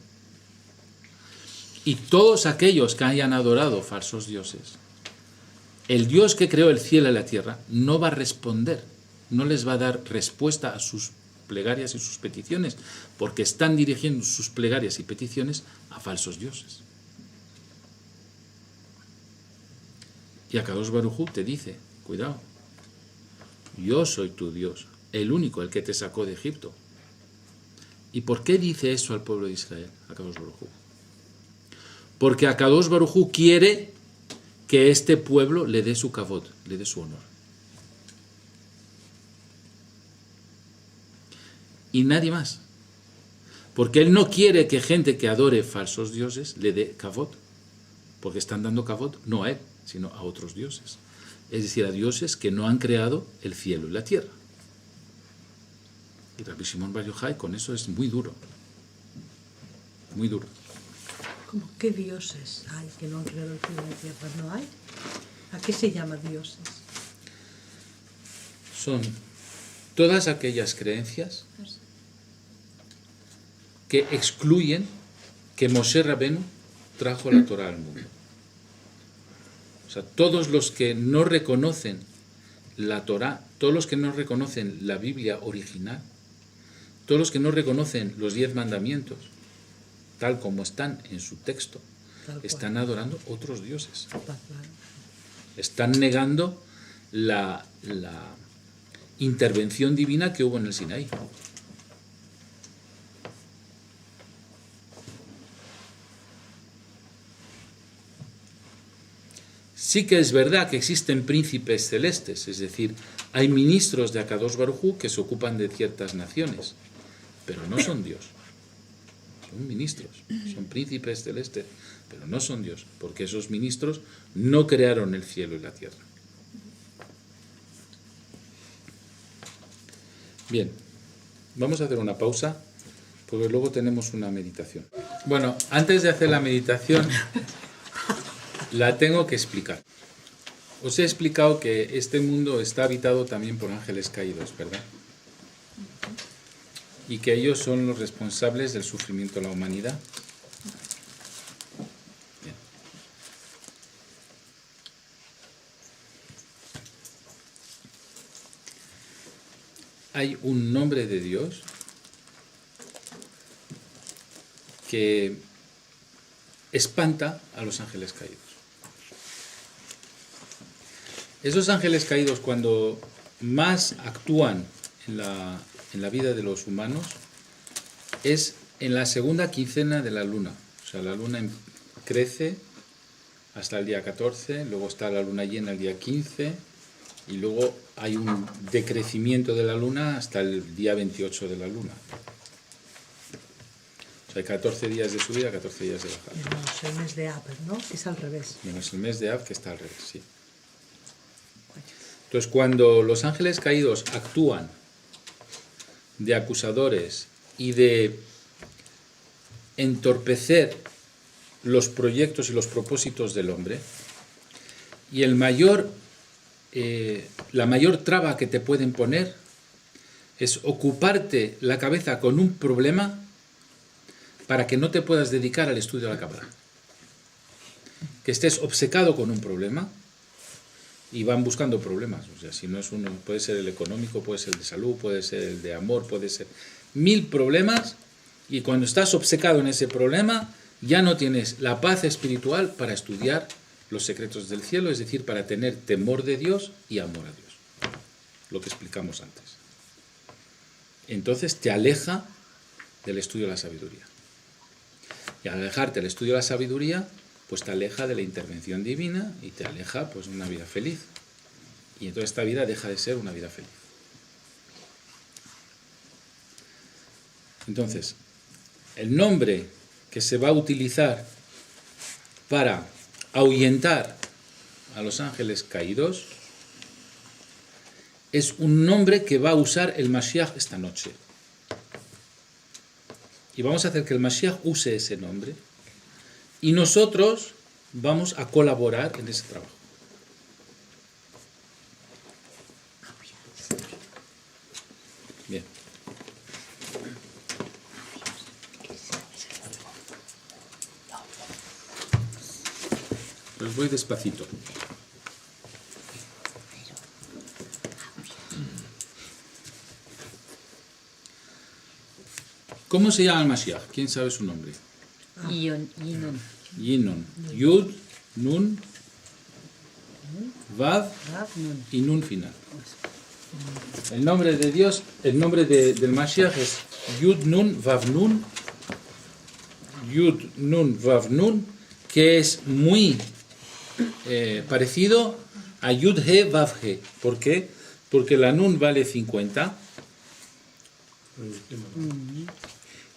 Y todos aquellos que hayan adorado falsos dioses, el Dios que creó el cielo y la tierra no va a responder, no les va a dar respuesta a sus plegarias y sus peticiones, porque están dirigiendo sus plegarias y peticiones a falsos dioses. Y Akadosh Baruj Hu te dice, cuidado, yo soy tu Dios, el único, el que te sacó de Egipto. ¿Y por qué dice eso al pueblo de Israel, Akadosh Baruj Hu? Porque Akadosh Baruj Hu quiere que este pueblo le dé su kavod, le dé su honor. Y nadie más. Porque Él no quiere que gente que adore falsos dioses le dé kavod. Porque están dando kavod no a Él, sino a otros dioses. Es decir, a dioses que no han creado el cielo y la tierra. Y Rabbi Shimon Bar Yochai con eso es muy duro. Muy duro. ¿Cómo qué dioses hay que no han creado el cielo y la tierra? ¿No hay? ¿A qué se llama dioses? Son todas aquellas creencias que excluyen que Moshe Rabenu trajo la Torah al mundo. O sea, todos los que no reconocen la Torah, todos los que no reconocen la Biblia original, todos los que no reconocen los 10 mandamientos, tal como están en su texto, están adorando otros dioses. Están negando la intervención divina que hubo en el Sinaí. Sí que es verdad que existen príncipes celestes, es decir, hay ministros de Akadosh Baruj Hu que se ocupan de ciertas naciones, pero no son Dios. Son ministros, son príncipes celestes, pero no son Dios, porque esos ministros no crearon el cielo y la tierra. Bien, vamos a hacer una pausa, porque luego tenemos una meditación. Bueno, antes de hacer la meditación, la tengo que explicar. Os he explicado que este mundo está habitado también por ángeles caídos, ¿verdad? Y que ellos son los responsables del sufrimiento de la humanidad. Bien. Hay un nombre de Dios que espanta a los ángeles caídos. Esos ángeles caídos, cuando más actúan en la vida de los humanos, es en la segunda quincena de la luna. O sea, la luna crece hasta el día 14, luego está la luna llena el día 15, y luego hay un decrecimiento de la luna hasta el día 28 de la luna. O sea, hay 14 días de subida, 14 días de bajada. Menos el mes de Ab, ¿no? Es al revés. Menos el mes de Av, que está al revés, sí. Entonces, cuando los ángeles caídos actúan de acusadores y de entorpecer los proyectos y los propósitos del hombre, y la mayor traba que te pueden poner es ocuparte la cabeza con un problema para que no te puedas dedicar al estudio de la Cábala. Que estés obcecado con un problema y van buscando problemas. O sea, si no es uno, puede ser el económico, puede ser el de salud, puede ser el de amor, puede ser 1000 problemas, y cuando estás obcecado en ese problema, ya no tienes la paz espiritual para estudiar los secretos del cielo, es decir, para tener temor de Dios y amor a Dios. Lo que explicamos antes. Entonces te aleja del estudio de la sabiduría. Y al alejarte del estudio de la sabiduría, pues te aleja de la intervención divina y te aleja pues de una vida feliz. Y entonces esta vida deja de ser una vida feliz. Entonces, el nombre que se va a utilizar para ahuyentar a los ángeles caídos es un nombre que va a usar el Mashiach esta noche. Y vamos a hacer que el Mashiach use ese nombre y nosotros vamos a colaborar en ese trabajo. Bien. Pues voy despacito. ¿Cómo se llama el Mashiach? ¿Quién sabe su nombre? Yinon. Yinon. Yud, Nun, Vav y Nun final. El nombre de Dios, el nombre del Mashiach es Yud, Nun, Vav, Nun. Yud, Nun, Vav, Nun, que es muy parecido a Yud, He, Vav, He. ¿Por qué? Porque la Nun vale 50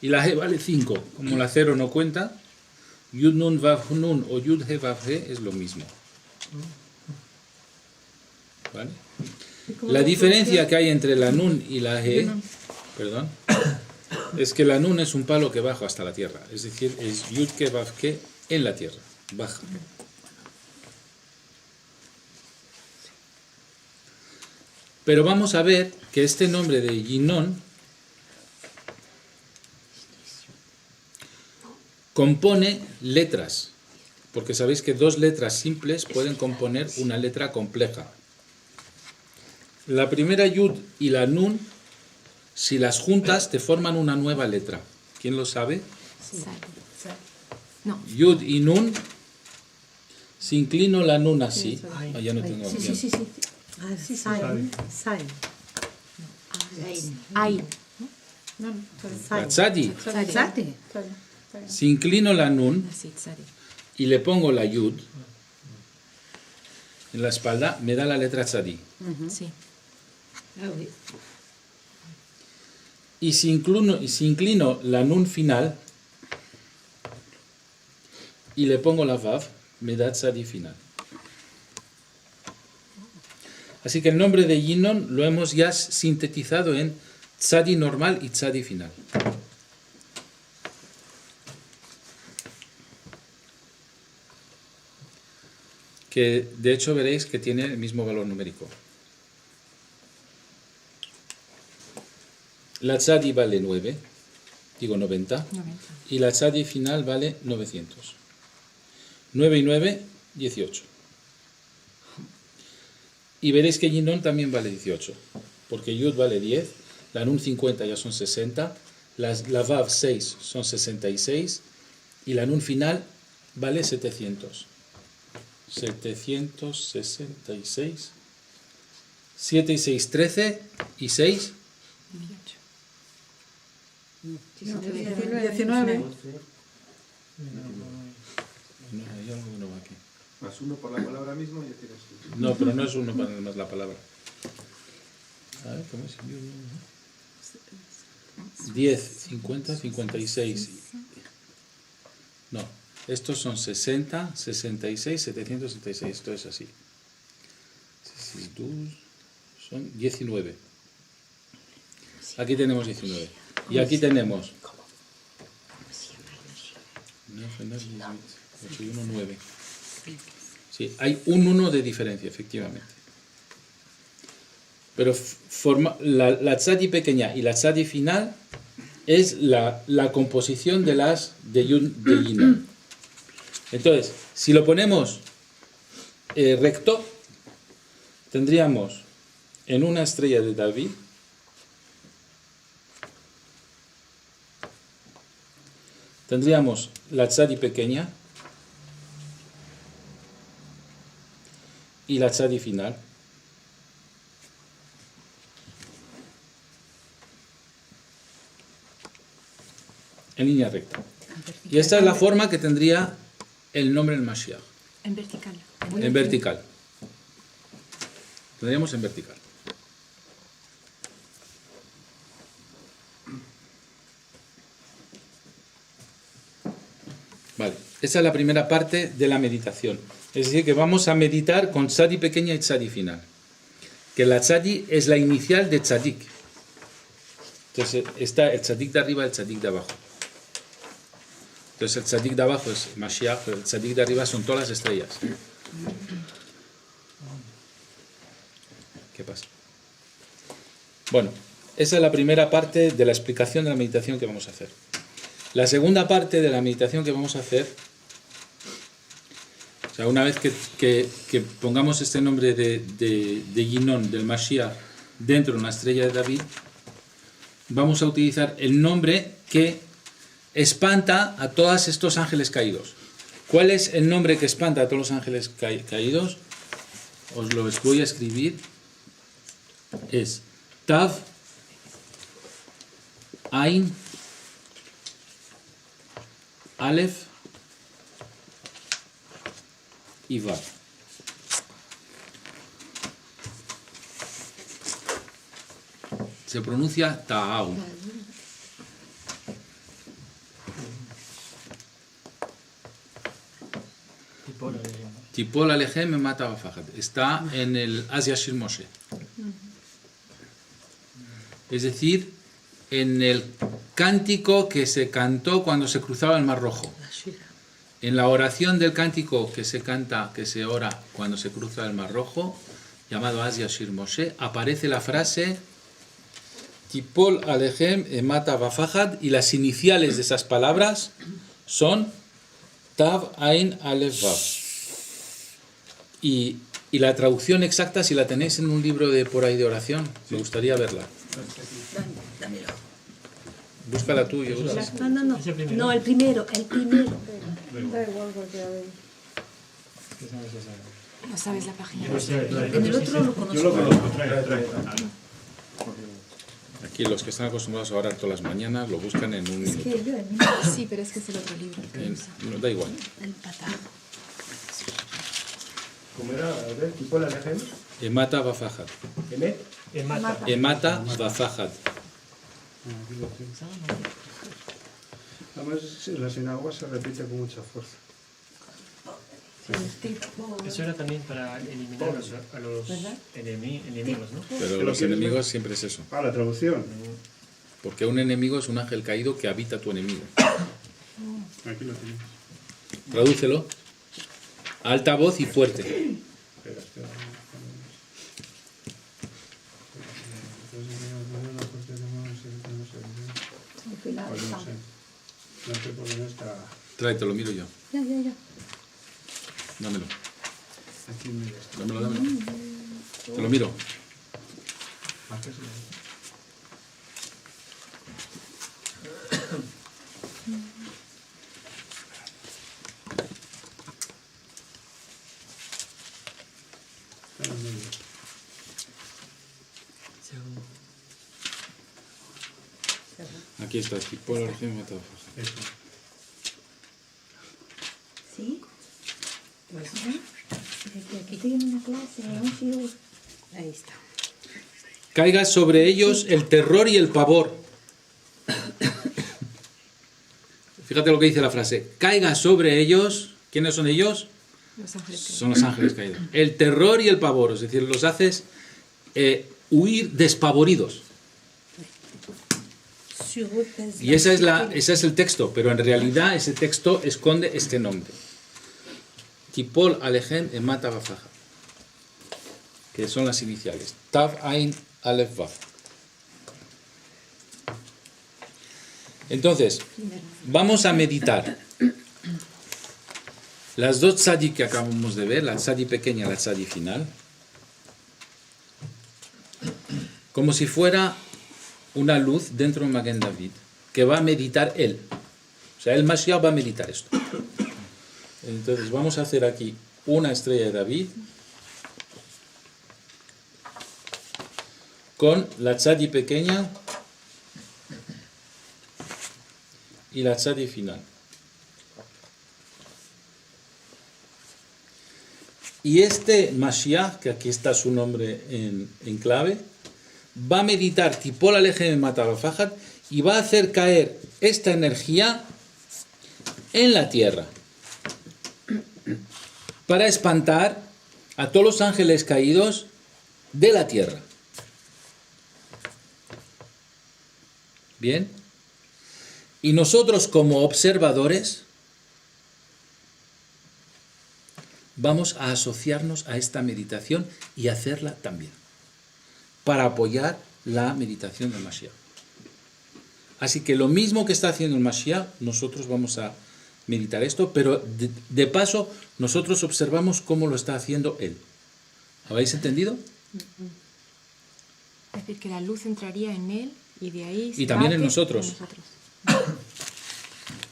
y la He vale 5. Como la 0 no cuenta, Yud, Nun, Vav, Nun o Yud, He, Vav, He es lo mismo. ¿Vale? La diferencia que hay entre la Nun y la He, perdón, es que la Nun es un palo que baja hasta la tierra. Es decir, es Yud, Ke, Vav, Ke en la tierra. Baja. Pero vamos a ver que este nombre de Yinon compone letras, porque sabéis que 2 letras simples pueden componer una letra compleja. La primera Yud y la Nun, si las juntas, te forman una nueva letra. ¿Quién lo sabe? No. Yud y Nun, si inclino la Nun así, ya no tengo opción. Sí. Ah, sí, Sain. Sain. Ain. No, La Tzadi, Tzadi. si inclino la Nun Así, tzadi. y le pongo la Yud en la espalda, me da la letra Tzadi. Sí. Y si inclino la Nun final y le pongo la Vav, me da Tzadi final. Así que el nombre de Yinon lo hemos ya sintetizado en Tzadi normal y Tzadi final. Que de hecho veréis que tiene el mismo valor numérico. La Tzadi vale 9, digo 90, y la Tzadi final vale 900. 9 y 9, 18. Y veréis que Yinon también vale 18, porque Yud vale 10, la Nun 50 ya son 60, la Vav 6 son 66, y la Nun final vale 700. 766. 7 y 6, 13, y 6, 19. no, hay algo que no va aquí. Más 1 por la palabra mismo y ya tienes. No, pero no es uno para más la palabra. A ver, ¿cómo es? 10, 50, 56. No, estos son 60, 66, 766. Esto es así. Son 19. Aquí tenemos 19. Y aquí tenemos 8 y 1, 9. Sí, hay un 1 de diferencia, efectivamente. Pero la tzadi pequeña y la tzadi final es la composición de las de Yinon. Entonces, si lo ponemos recto, tendríamos en una estrella de David tendríamos la tzadi pequeña y la tzadi final. En línea recta. Y esta es la forma que tendría el nombre del Mashiach. En vertical. En vertical. Tendríamos en vertical. Vale, esa es la primera parte de la meditación. Es decir, que vamos a meditar con tzadi pequeña y tzadi final. Que la tzadi es la inicial de tzadik. Entonces está el tzadik de arriba y el tzadik de abajo. Entonces el tzadik de abajo es Mashiach, el tzadik de arriba son todas las estrellas. ¿Qué pasa? Bueno, esa es la primera parte de la explicación de la meditación que vamos a hacer. La segunda parte de la meditación que vamos a hacer, o sea, una vez que pongamos este nombre de Ginón, del Mashiach, dentro de una estrella de David, vamos a utilizar el nombre que espanta a todos estos ángeles caídos. ¿Cuál es el nombre que espanta a todos los ángeles caídos? Os lo voy a escribir. Es Tav, Ain, Aleph y Vav. Se pronuncia Ta'au. Tipol Alejem Emata Bafajat. Está en el Asia Shir Moshe. Es decir, en el cántico que se cantó cuando se cruzaba el Mar Rojo. En la oración del cántico que se canta, que se ora cuando se cruza el Mar Rojo, llamado Asia Shir Moshe, aparece la frase Tipol Alejem Emata Bafajat, y las iniciales de esas palabras son Tav, Ain, Aleph, Vav. Y la traducción exacta, si la tenéis en un libro de por ahí de oración, me gustaría verla. Dámelo. Búscala tú, yo. No, el primero. Da igual porque a ver. No sabes la página. En el otro lo conozco. Yo lo conozco, trae. Aquí los que están acostumbrados a orar todas las mañanas lo buscan en un minuto. Sí, pero es que es el otro libro. No, da igual. El patá. ¿Cómo era? A ver, Tipol Alejem. Emata Bafajat. Emet. Emata Bafajat. Además, en la sinagoga se repite con mucha fuerza. Eso era también para eliminar a los enemigos, ¿no? Pero los enemigos siempre es eso. Ah, la traducción. Porque un enemigo es un ángel caído que habita a tu enemigo. Aquí lo tenemos. Tradúcelo. A alta voz y fuerte. Espera. No sé por qué no está. Tráete, lo miro yo. Ya. Dámelo. Aquí mira. Dámelo. Te lo miro. Aquí está. Tipol Alejem Emata Bafajat. ¿Sí? Aquí estoy en una clase, un shiur. Ahí está. Caiga sobre ellos el terror y el pavor. Fíjate lo que dice la frase. Caiga sobre ellos. ¿Quiénes son ellos? Los ángeles caídos. Son los ángeles caídos. El terror y el pavor. Es decir, los haces huir despavoridos. Y ese es el texto. Pero en realidad ese texto esconde este nombre. Tipol Alejem Emata Bafajat. Que son las iniciales. Tav, Ain, Aleph, Vav. Entonces, vamos a meditar. Las dos tzadi que acabamos de ver, la tzadi pequeña y la tzadi final, como si fuera una luz dentro de Maguen David, que va a meditar él. O sea, el Mashiach va a meditar esto. Entonces vamos a hacer aquí una estrella de David con la tzadi pequeña y la tzadi final. Y este Mashiach, que aquí está su nombre en clave, va a meditar Tipol Alejem Matarafajat y va a hacer caer esta energía en la tierra para espantar a todos los ángeles caídos de la tierra. Bien. Y nosotros como observadores vamos a asociarnos a esta meditación y hacerla también, para apoyar la meditación del Mashiach. Así que lo mismo que está haciendo el Mashiach, nosotros vamos a meditar esto, pero de paso nosotros observamos cómo lo está haciendo él. ¿Habéis entendido? Es decir, que la luz entraría en él y de ahí... Y también en nosotros.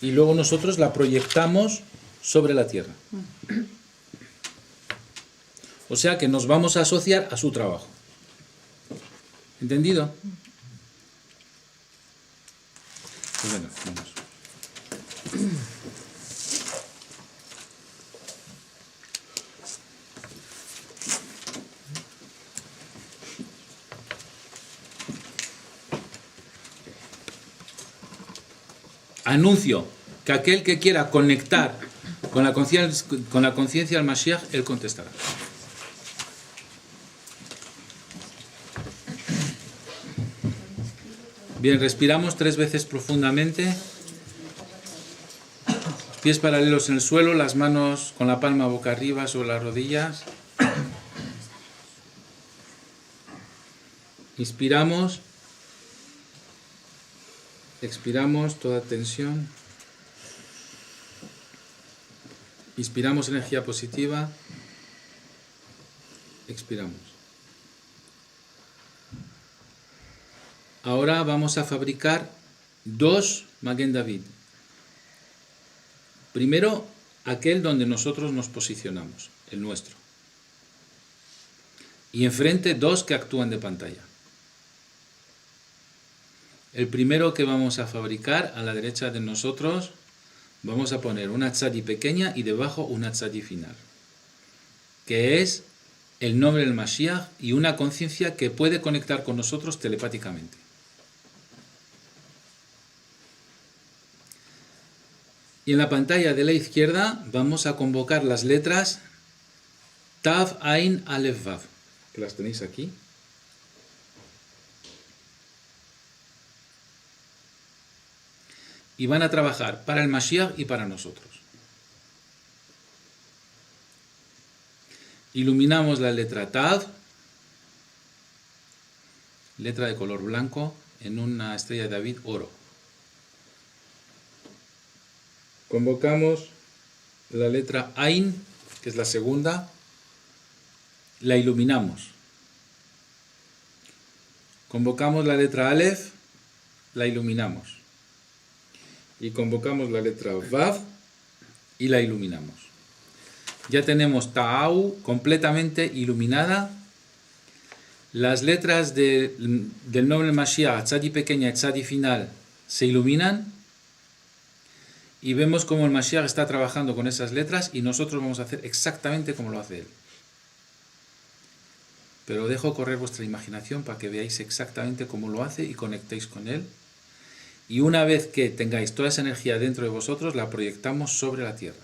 Y luego nosotros la proyectamos sobre la tierra. O sea que nos vamos a asociar a su trabajo. ¿Entendido? Pues bueno, vamos. Anuncio que aquel que quiera conectar con la conciencia del Mashiach, él contestará. Bien, respiramos 3 veces profundamente. Pies paralelos en el suelo, las manos con la palma boca arriba sobre las rodillas. Inspiramos. Expiramos toda tensión. Inspiramos energía positiva. Expiramos. Ahora vamos a fabricar 2 Maguen David. Primero, aquel donde nosotros nos posicionamos, el nuestro. Y enfrente 2 que actúan de pantalla. El primero que vamos a fabricar, a la derecha de nosotros, vamos a poner una tzadi pequeña y debajo una tzadi final, que es el nombre del Mashiach y una conciencia que puede conectar con nosotros telepáticamente. Y en la pantalla de la izquierda vamos a convocar las letras Tav, Ain, Alef, Vav, que las tenéis aquí. Y van a trabajar para el Mashiach y para nosotros. Iluminamos la letra Tav, letra de color blanco, en una estrella de David oro. Convocamos la letra Ain, que es la segunda, la iluminamos. Convocamos la letra Aleph, la iluminamos. Y convocamos la letra Vav y la iluminamos. Ya tenemos Ta'au completamente iluminada. Las letras del nombre Mashiach, Tzadi pequeña y Tzadi final, se iluminan. Y vemos cómo el Mashiach está trabajando con esas letras y nosotros vamos a hacer exactamente como lo hace él. Pero dejo correr vuestra imaginación para que veáis exactamente cómo lo hace y conectéis con él. Y una vez que tengáis toda esa energía dentro de vosotros, la proyectamos sobre la tierra.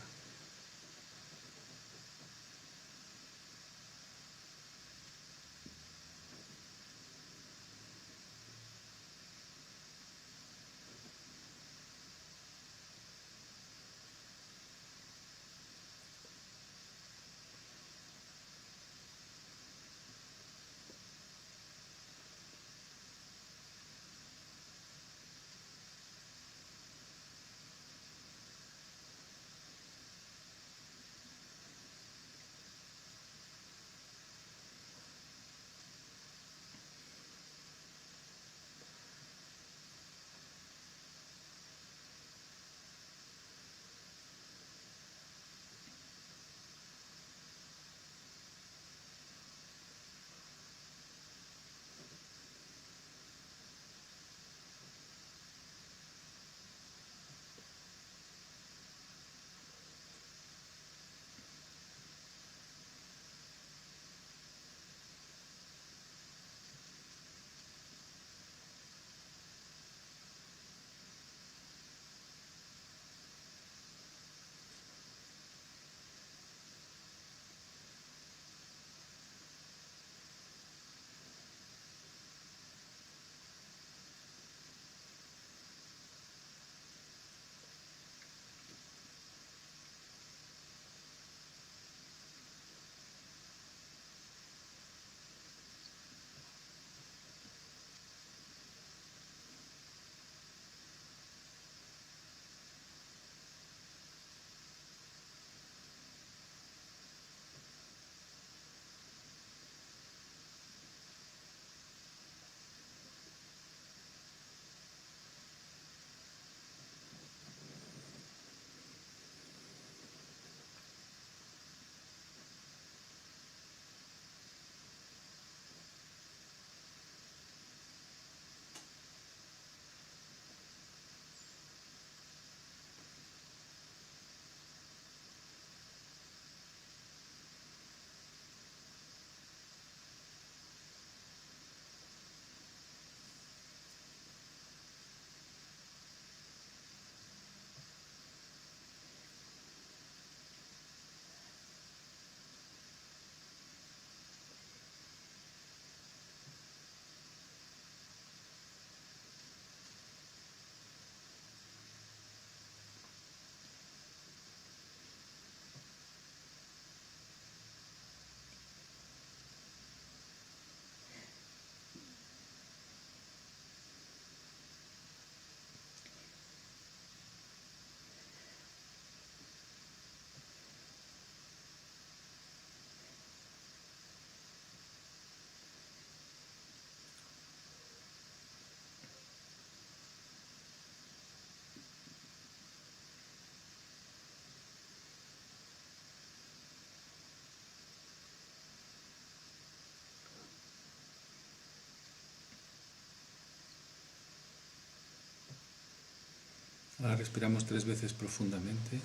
Ahora respiramos 3 veces profundamente.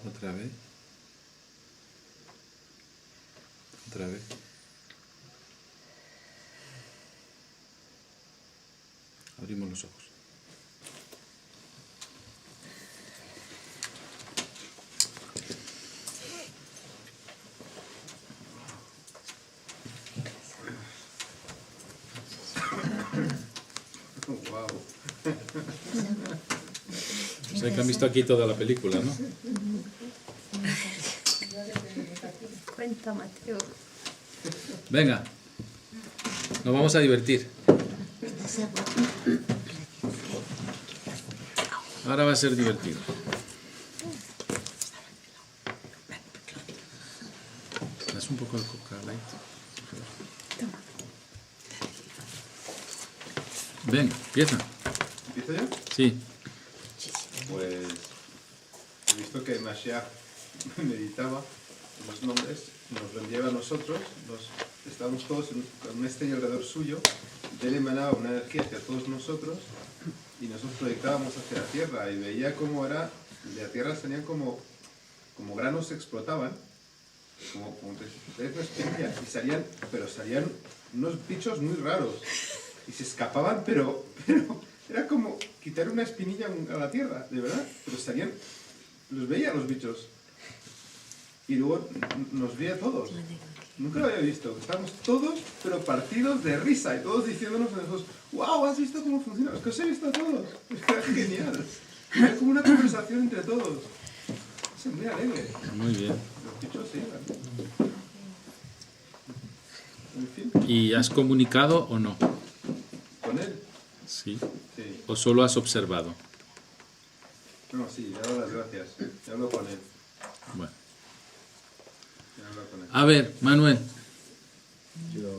Otra vez. Otra vez. Abrimos los ojos. Wow. Sé que han visto aquí toda la película, ¿no? Cuenta, Mateo. Venga, nos vamos a divertir. Ahora va a ser divertido. ¿Das un poco de Coca Light? Venga, empieza. ¿Empiezo yo? Sí. Pues he visto que Mashiach meditaba los nombres, nos lo enviaba a nosotros, estábamos todos con un estrella alrededor suyo, de él emanaba una energía hacia todos nosotros y nosotros proyectábamos hacia la tierra y veía cómo era, de la tierra salían como granos que explotaban, como una espinilla, y salían unos bichos muy raros y se escapaban, pero era como quitar una espinilla a la tierra, de verdad, pero salían, los veía los bichos. Y luego nos veía a todos. Nunca lo había visto. Estábamos todos, pero partidos de risa. Y todos diciéndonos a nosotros, wow, ¿has visto cómo funciona? Es que os he visto a todos. Era genial. Era como una conversación entre todos. Es muy alegre. Muy bien. Los bichos se iban. En fin, ¿Y has comunicado o no? con él. Sí. Sí. ¿O solo has observado? No, sí, le he dado las gracias. Le hablo con él. Bueno. Le hablo con él. A ver, Manuel. Yo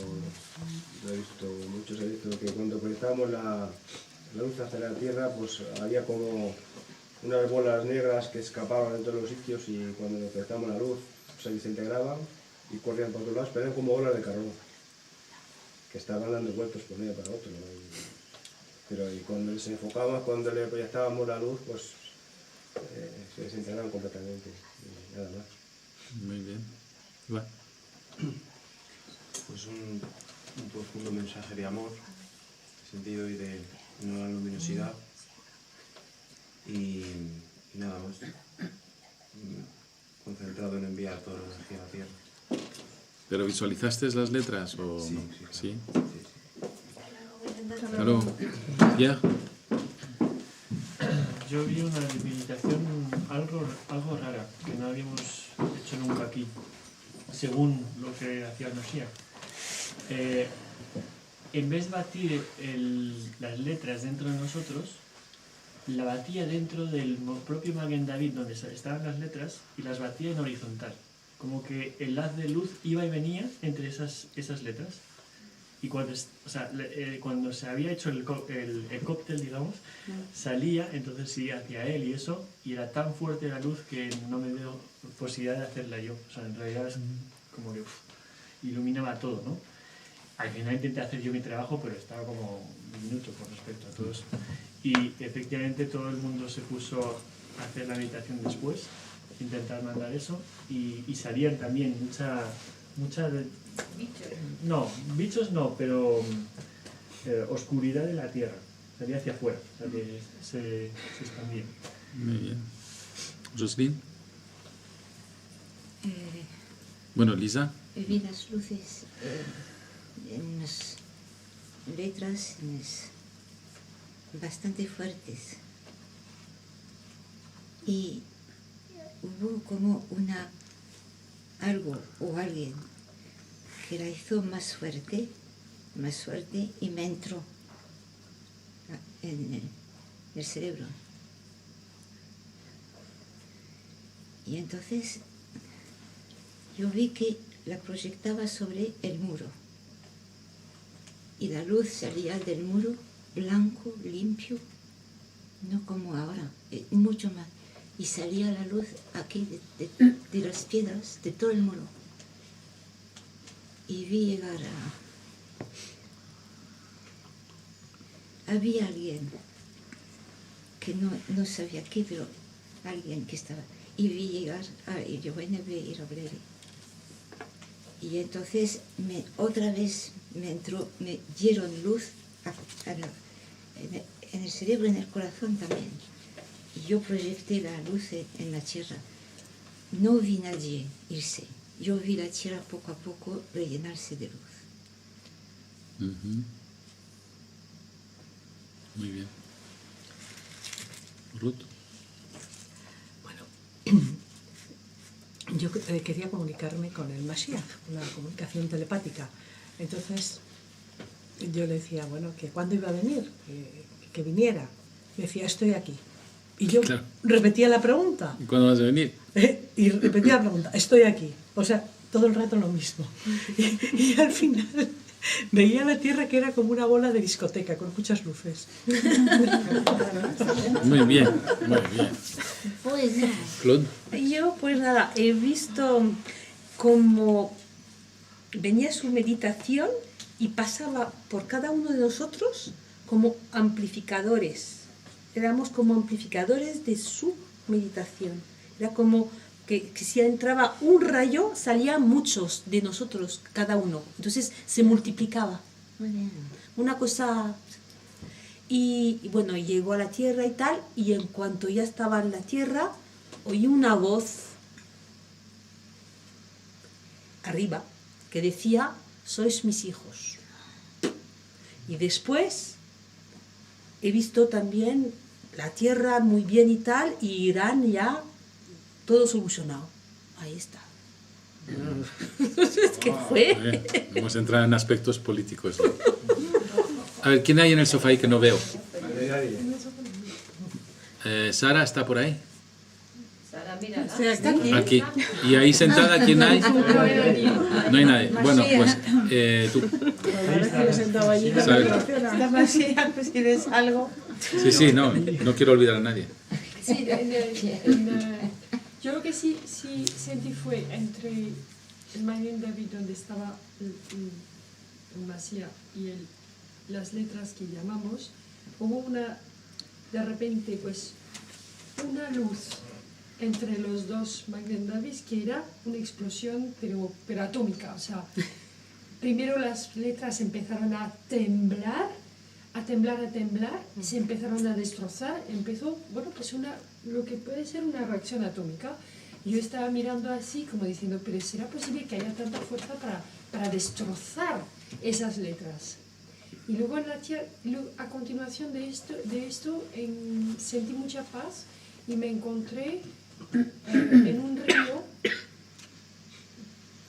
he visto, muchos he visto que cuando proyectábamos la luz hacia la Tierra, pues había como unas bolas negras que escapaban en todos los sitios y cuando proyectábamos la luz se desintegraban y corrían por todos lados, pero eran como bolas de carbón que estaban dando vueltas por un lado para otro, ¿no? Pero y cuando se enfocaban, cuando le proyectábamos la luz, pues se desintegraban completamente y nada más. Muy bien. Iván. Pues un profundo mensaje de amor, de sentido y de nueva luminosidad. Y nada más. Concentrado en enviar toda la energía a la Tierra. ¿Pero visualizaste las letras o Sí, no? sí, Claro. ¿Ya? Yo vi una meditación algo rara, que no habíamos hecho nunca aquí, según lo que hacía Mashiach. En vez de batir las letras dentro de nosotros, la batía dentro del propio Maguen David, donde estaban las letras, y las batía en horizontal. Como que el haz de luz iba y venía entre esas letras. Y cuando se había hecho el cóctel, digamos, salía, entonces sí, hacia él y eso, y era tan fuerte la luz que no me dio posibilidad de hacerla yo. O sea, en realidad es como que iluminaba todo, ¿no? Al final intenté hacer yo mi trabajo, pero estaba como un minuto con respecto a todo eso. Y efectivamente todo el mundo se puso a hacer la meditación después, intentar mandar eso, y salían también mucha no, bichos no, pero oscuridad de la tierra, salía hacia afuera, o sea que se expandía. Muy bien. Jocelyn. Bueno, Lisa. Vi las luces en las letras bastante fuertes y hubo como algo o alguien que la hizo más fuerte y me entró en el cerebro. Y entonces yo vi que la proyectaba sobre el muro y la luz salía del muro blanco, limpio, no como ahora, mucho más. Y salía la luz aquí de las piedras, de todo el muro. Y vi llegar había alguien que no sabía qué, pero alguien que estaba. Y vi llegar a Giovanni y Robleri. Y entonces otra vez me dieron luz en el cerebro y en el corazón también. Y yo proyecté la luz en la tierra. No vi nadie irse. Yo vi la tierra poco a poco rellenarse de luz. Ujú. Muy bien. Ruth. Yo quería comunicarme con el Mashiach, una comunicación telepática. Entonces yo le decía, bueno, que cuándo iba a venir, que viniera. Me decía, estoy aquí. Y yo Claro. repetía la pregunta. ¿Y cuándo vas a venir? Y repetía la pregunta, estoy aquí. O sea, todo el rato lo mismo. Y al final veía la Tierra que era como una bola de discoteca, con muchas luces. Muy bien, muy bien. Pues nada. Claude. Yo, pues nada, he visto como venía su meditación y pasaba por cada uno de nosotros como amplificadores. Éramos como amplificadores de su meditación. Era como que si entraba un rayo, salían muchos de nosotros, cada uno. Entonces se multiplicaba. Una cosa... Y bueno, llegó a la tierra y tal, y en cuanto ya estaba en la tierra, oí una voz arriba que decía, sois mis hijos. Y después he visto también la tierra muy bien y tal, y Irán ya todo solucionado. Ahí está. Es que fue. Bien, hemos entrado en aspectos políticos. A ver, ¿quién hay en el sofá ahí que no veo? Sara, ¿está por ahí? Sara, mira. Está aquí. Aquí. ¿Y ahí sentada quién hay? No hay nadie. Bueno, pues tú. Sara. Está vacía, pues si ves algo. Sí, no quiero olvidar a nadie. Sí, yo lo que sí sentí fue entre el Magen David, donde estaba el Mashiach, y las letras que llamamos, hubo de repente, pues, una luz entre los dos Magen David que era una explosión, pero atómica. O sea, primero las letras empezaron a temblar, y se empezaron a destrozar. Empezó, bueno, pues lo que puede ser una reacción atómica. Y yo estaba mirando así, como diciendo, pero ¿será posible que haya tanta fuerza para destrozar esas letras? Y luego a continuación de esto sentí mucha paz y me encontré en un río,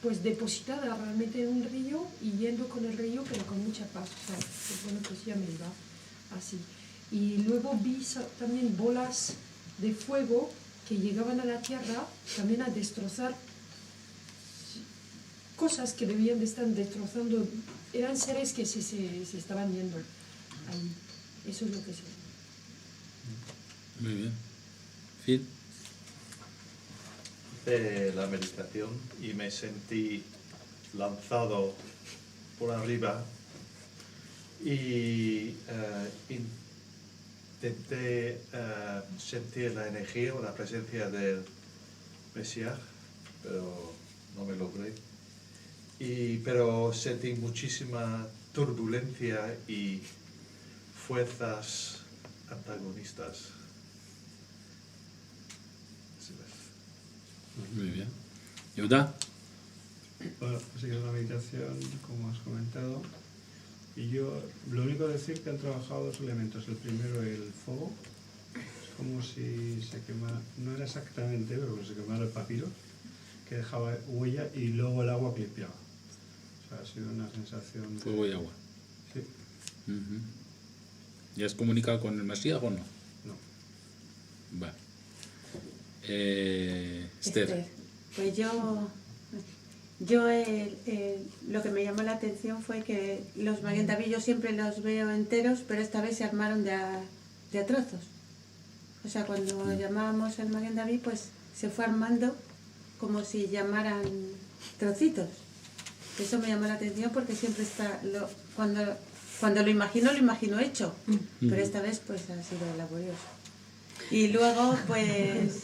pues depositada realmente en un río y yendo con el río, pero con mucha paz. O sea, pues bueno, pues ya me iba así. Y luego vi también bolas de fuego que llegaban a la tierra también a destrozar cosas que debían de estar destrozando. Eran seres que se estaban yendo ahí. Eso es lo que sé. Muy bien. Phil. Hice la meditación y me sentí lanzado por arriba y intenté sentir la energía o la presencia del Mesías, pero no me logré. Pero sentí muchísima turbulencia y fuerzas antagonistas. Muy bien. ¿Yoda? Bueno, así que es una meditación, como has comentado. Y yo, lo único decir que han trabajado dos elementos. El primero, el fuego. Es como si se quemara, no era exactamente, pero se quemara el papiro, que dejaba huella, y luego el agua que limpiaba. O sea, ha sido una sensación... Fuego y agua. Sí. Uh-huh. ¿Ya has comunicado con el Mashiach o no? No. Vale. Esther. Pues yo lo que me llamó la atención fue que los Magen David yo siempre los veo enteros, pero esta vez se armaron de a trozos. O sea, cuando llamábamos al Magen David, pues se fue armando como si llamaran trocitos. Eso me llamó la atención porque siempre está, cuando lo imagino hecho, pero esta vez pues ha sido laborioso. Y luego, pues,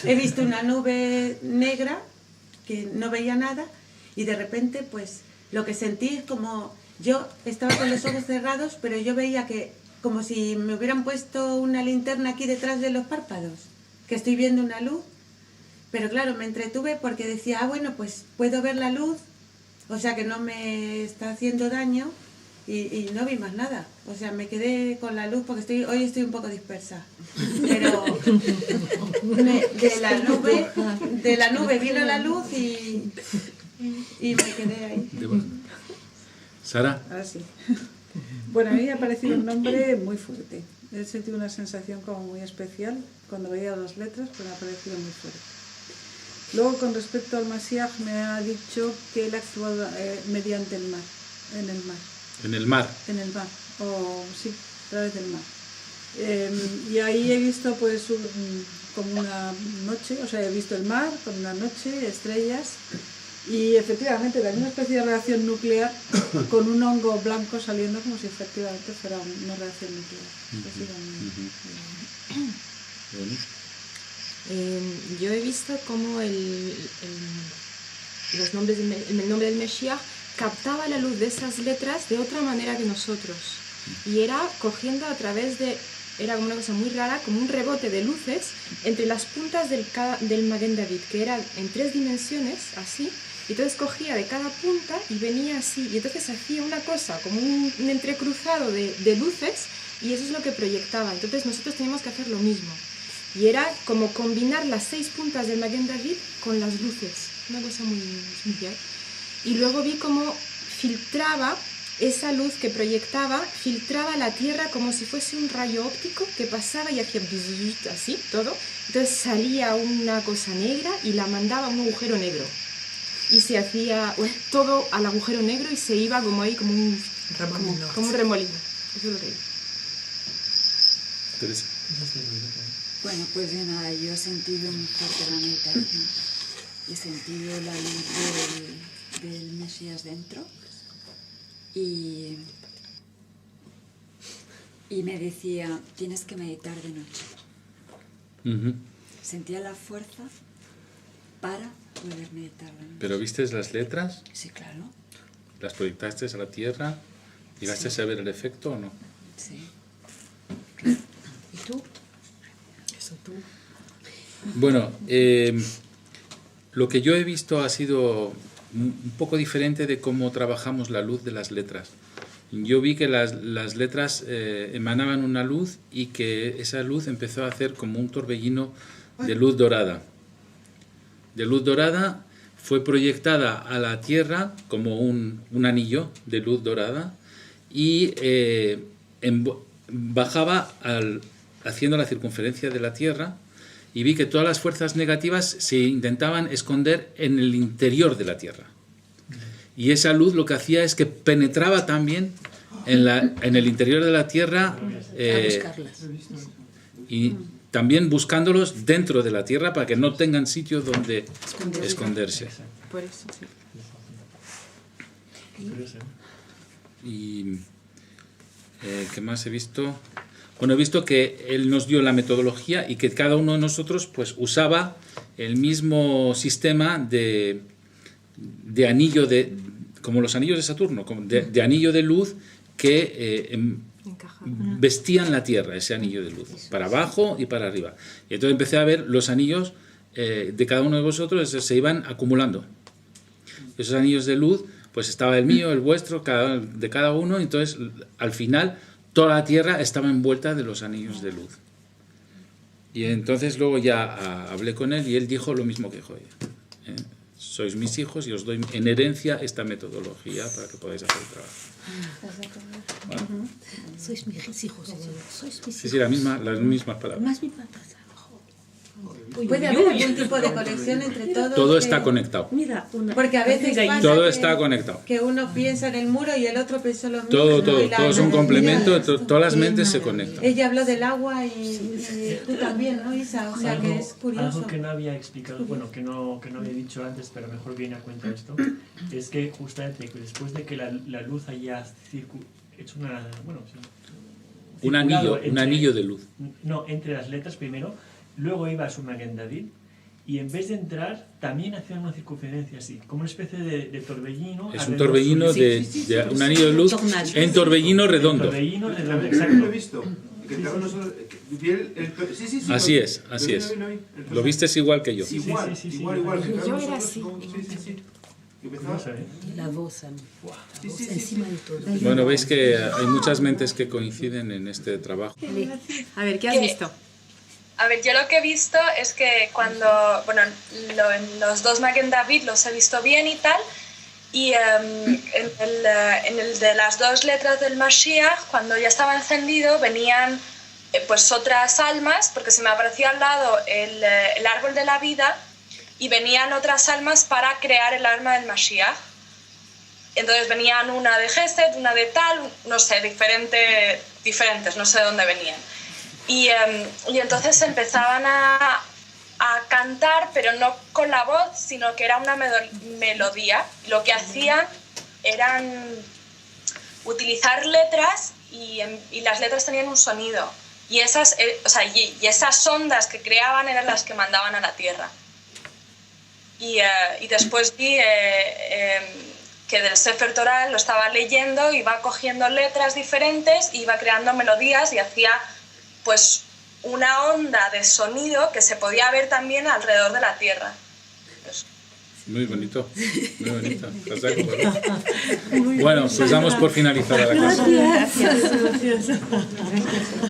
he visto una nube negra que no veía nada y de repente, pues, lo que sentí es como... Yo estaba con los ojos cerrados, pero yo veía que como si me hubieran puesto una linterna aquí detrás de los párpados, que estoy viendo una luz. Pero claro, me entretuve porque decía, bueno, pues puedo ver la luz, o sea que no me está haciendo daño y no vi más nada. O sea, me quedé con la luz porque hoy estoy un poco dispersa. Pero de la nube vino la luz y me quedé ahí. Sara. Ahora sí. Bueno, a mí me ha parecido un nombre muy fuerte. He sentido una sensación como muy especial cuando veía las letras, pero me ha parecido muy fuerte. Luego, con respecto al Mashiach, me ha dicho que él actuaba mediante el mar, en el mar. En el mar. En el mar, o sí, a través del mar. Y ahí he visto pues como una noche, o sea, he visto el mar con una noche, estrellas, y efectivamente también una especie de reacción nuclear con un hongo blanco saliendo como si efectivamente fuera una reacción nuclear. Yo he visto cómo el nombre del Mesías captaba la luz de esas letras de otra manera que nosotros, y era cogiendo a través de, era como una cosa muy rara, como un rebote de luces entre las puntas del Maguen David, que eran en 3 dimensiones, así, y entonces cogía de cada punta y venía así, y entonces hacía una cosa, como un entrecruzado de luces, y eso es lo que proyectaba. Entonces nosotros teníamos que hacer lo mismo, y era como combinar las 6 puntas del Maguen David con las luces, una cosa muy especial. Y luego vi cómo filtraba esa luz que proyectaba, filtraba la tierra como si fuese un rayo óptico que pasaba y hacía así, todo. Entonces salía una cosa negra y la mandaba a un agujero negro. Y se hacía todo al agujero negro y se iba como ahí, como un remolino. Eso es lo que vi. Teresa. Bueno, pues de nada, yo he sentido muy fuerte la meditación. He sentido la luz del Mesías dentro. Y me decía, tienes que meditar de noche. Sentía la fuerza para poder meditar de noche. ¿Pero viste las letras? Sí, claro. ¿Las proyectaste a la tierra? ¿Llegaste a ver el efecto o no? Sí. ¿Y tú? Eso tú. Bueno, lo que yo he visto ha sido un poco diferente de cómo trabajamos la luz de las letras. Yo vi que las letras emanaban una luz y que esa luz empezó a hacer como un torbellino de luz dorada. De luz dorada fue proyectada a la tierra como un anillo de luz dorada y bajaba haciendo la circunferencia de la tierra, y vi que todas las fuerzas negativas se intentaban esconder en el interior de la tierra. Y esa luz lo que hacía es que penetraba también en el interior de la tierra y también buscándolos dentro de la tierra para que no tengan sitio donde esconderse. Por eso, sí. Y ¿qué más he visto? Bueno, he visto que él nos dio la metodología y que cada uno de nosotros pues usaba el mismo sistema de anillo, como los anillos de Saturno, de anillo de luz que vestían la Tierra, ese anillo de luz, para abajo y para arriba. Y entonces empecé a ver los anillos de cada uno de vosotros, se iban acumulando. Esos anillos de luz, pues estaba el mío, el vuestro, de cada uno, y entonces al final toda la tierra estaba envuelta de los anillos de luz. Y entonces luego ya hablé con él y él dijo lo mismo que dijo ella. Sois mis hijos y os doy en herencia esta metodología para que podáis hacer el trabajo. Bueno. Sois mis hijos. Sois mis hijos. Sí, las mismas palabras. Más mi papá. ¿Puede haber algún tipo de conexión entre todos? Todo está conectado. Mira, porque a veces pasa todo está conectado. Que uno piensa en el muro y el otro piensa lo mismo. Todo es un complemento, todas las mentes se conectan. Ella habló del agua y tú también, ¿no, Isa? O sea, que es curioso. Algo que no había explicado, bueno, que no había dicho antes, pero mejor viene a cuenta esto, es que justamente después de que la luz haya hecho circulado un anillo de luz. No, entre las letras primero, luego iba a su Maguen David, y en vez de entrar, también hacían una circunferencia así, como una especie de torbellino. Es un torbellino de un anillo de luz en torbellino redondo. Torbellino redondo, Lo he exacto. visto. Así es, así es. Lo vistes igual que yo. Igual. Yo era así. La voz, encima de todo. Bueno, veis que hay muchas mentes que coinciden en este trabajo. A ver, ¿qué has visto? A ver, yo lo que he visto es que cuando, bueno, en los dos Maguen David los he visto bien y tal, y en el de las dos letras del Mashiach, cuando ya estaba encendido, venían pues otras almas, porque se me apareció al lado el árbol de la vida, y venían otras almas para crear el alma del Mashiach. Entonces venían una de Gesed, una de tal, no sé, diferentes, no sé de dónde venían. Y entonces empezaban a cantar, pero no con la voz, sino que era una melodía. Lo que hacían eran utilizar letras y las letras tenían un sonido. Y esas ondas que creaban eran las que mandaban a la tierra. Y después vi que del Sefer Torah lo estaba leyendo, iba cogiendo letras diferentes, iba creando melodías y hacía pues una onda de sonido que se podía ver también alrededor de la tierra. Muy bonito, muy bonito. Bueno, pues damos por finalizada la clase. Gracias.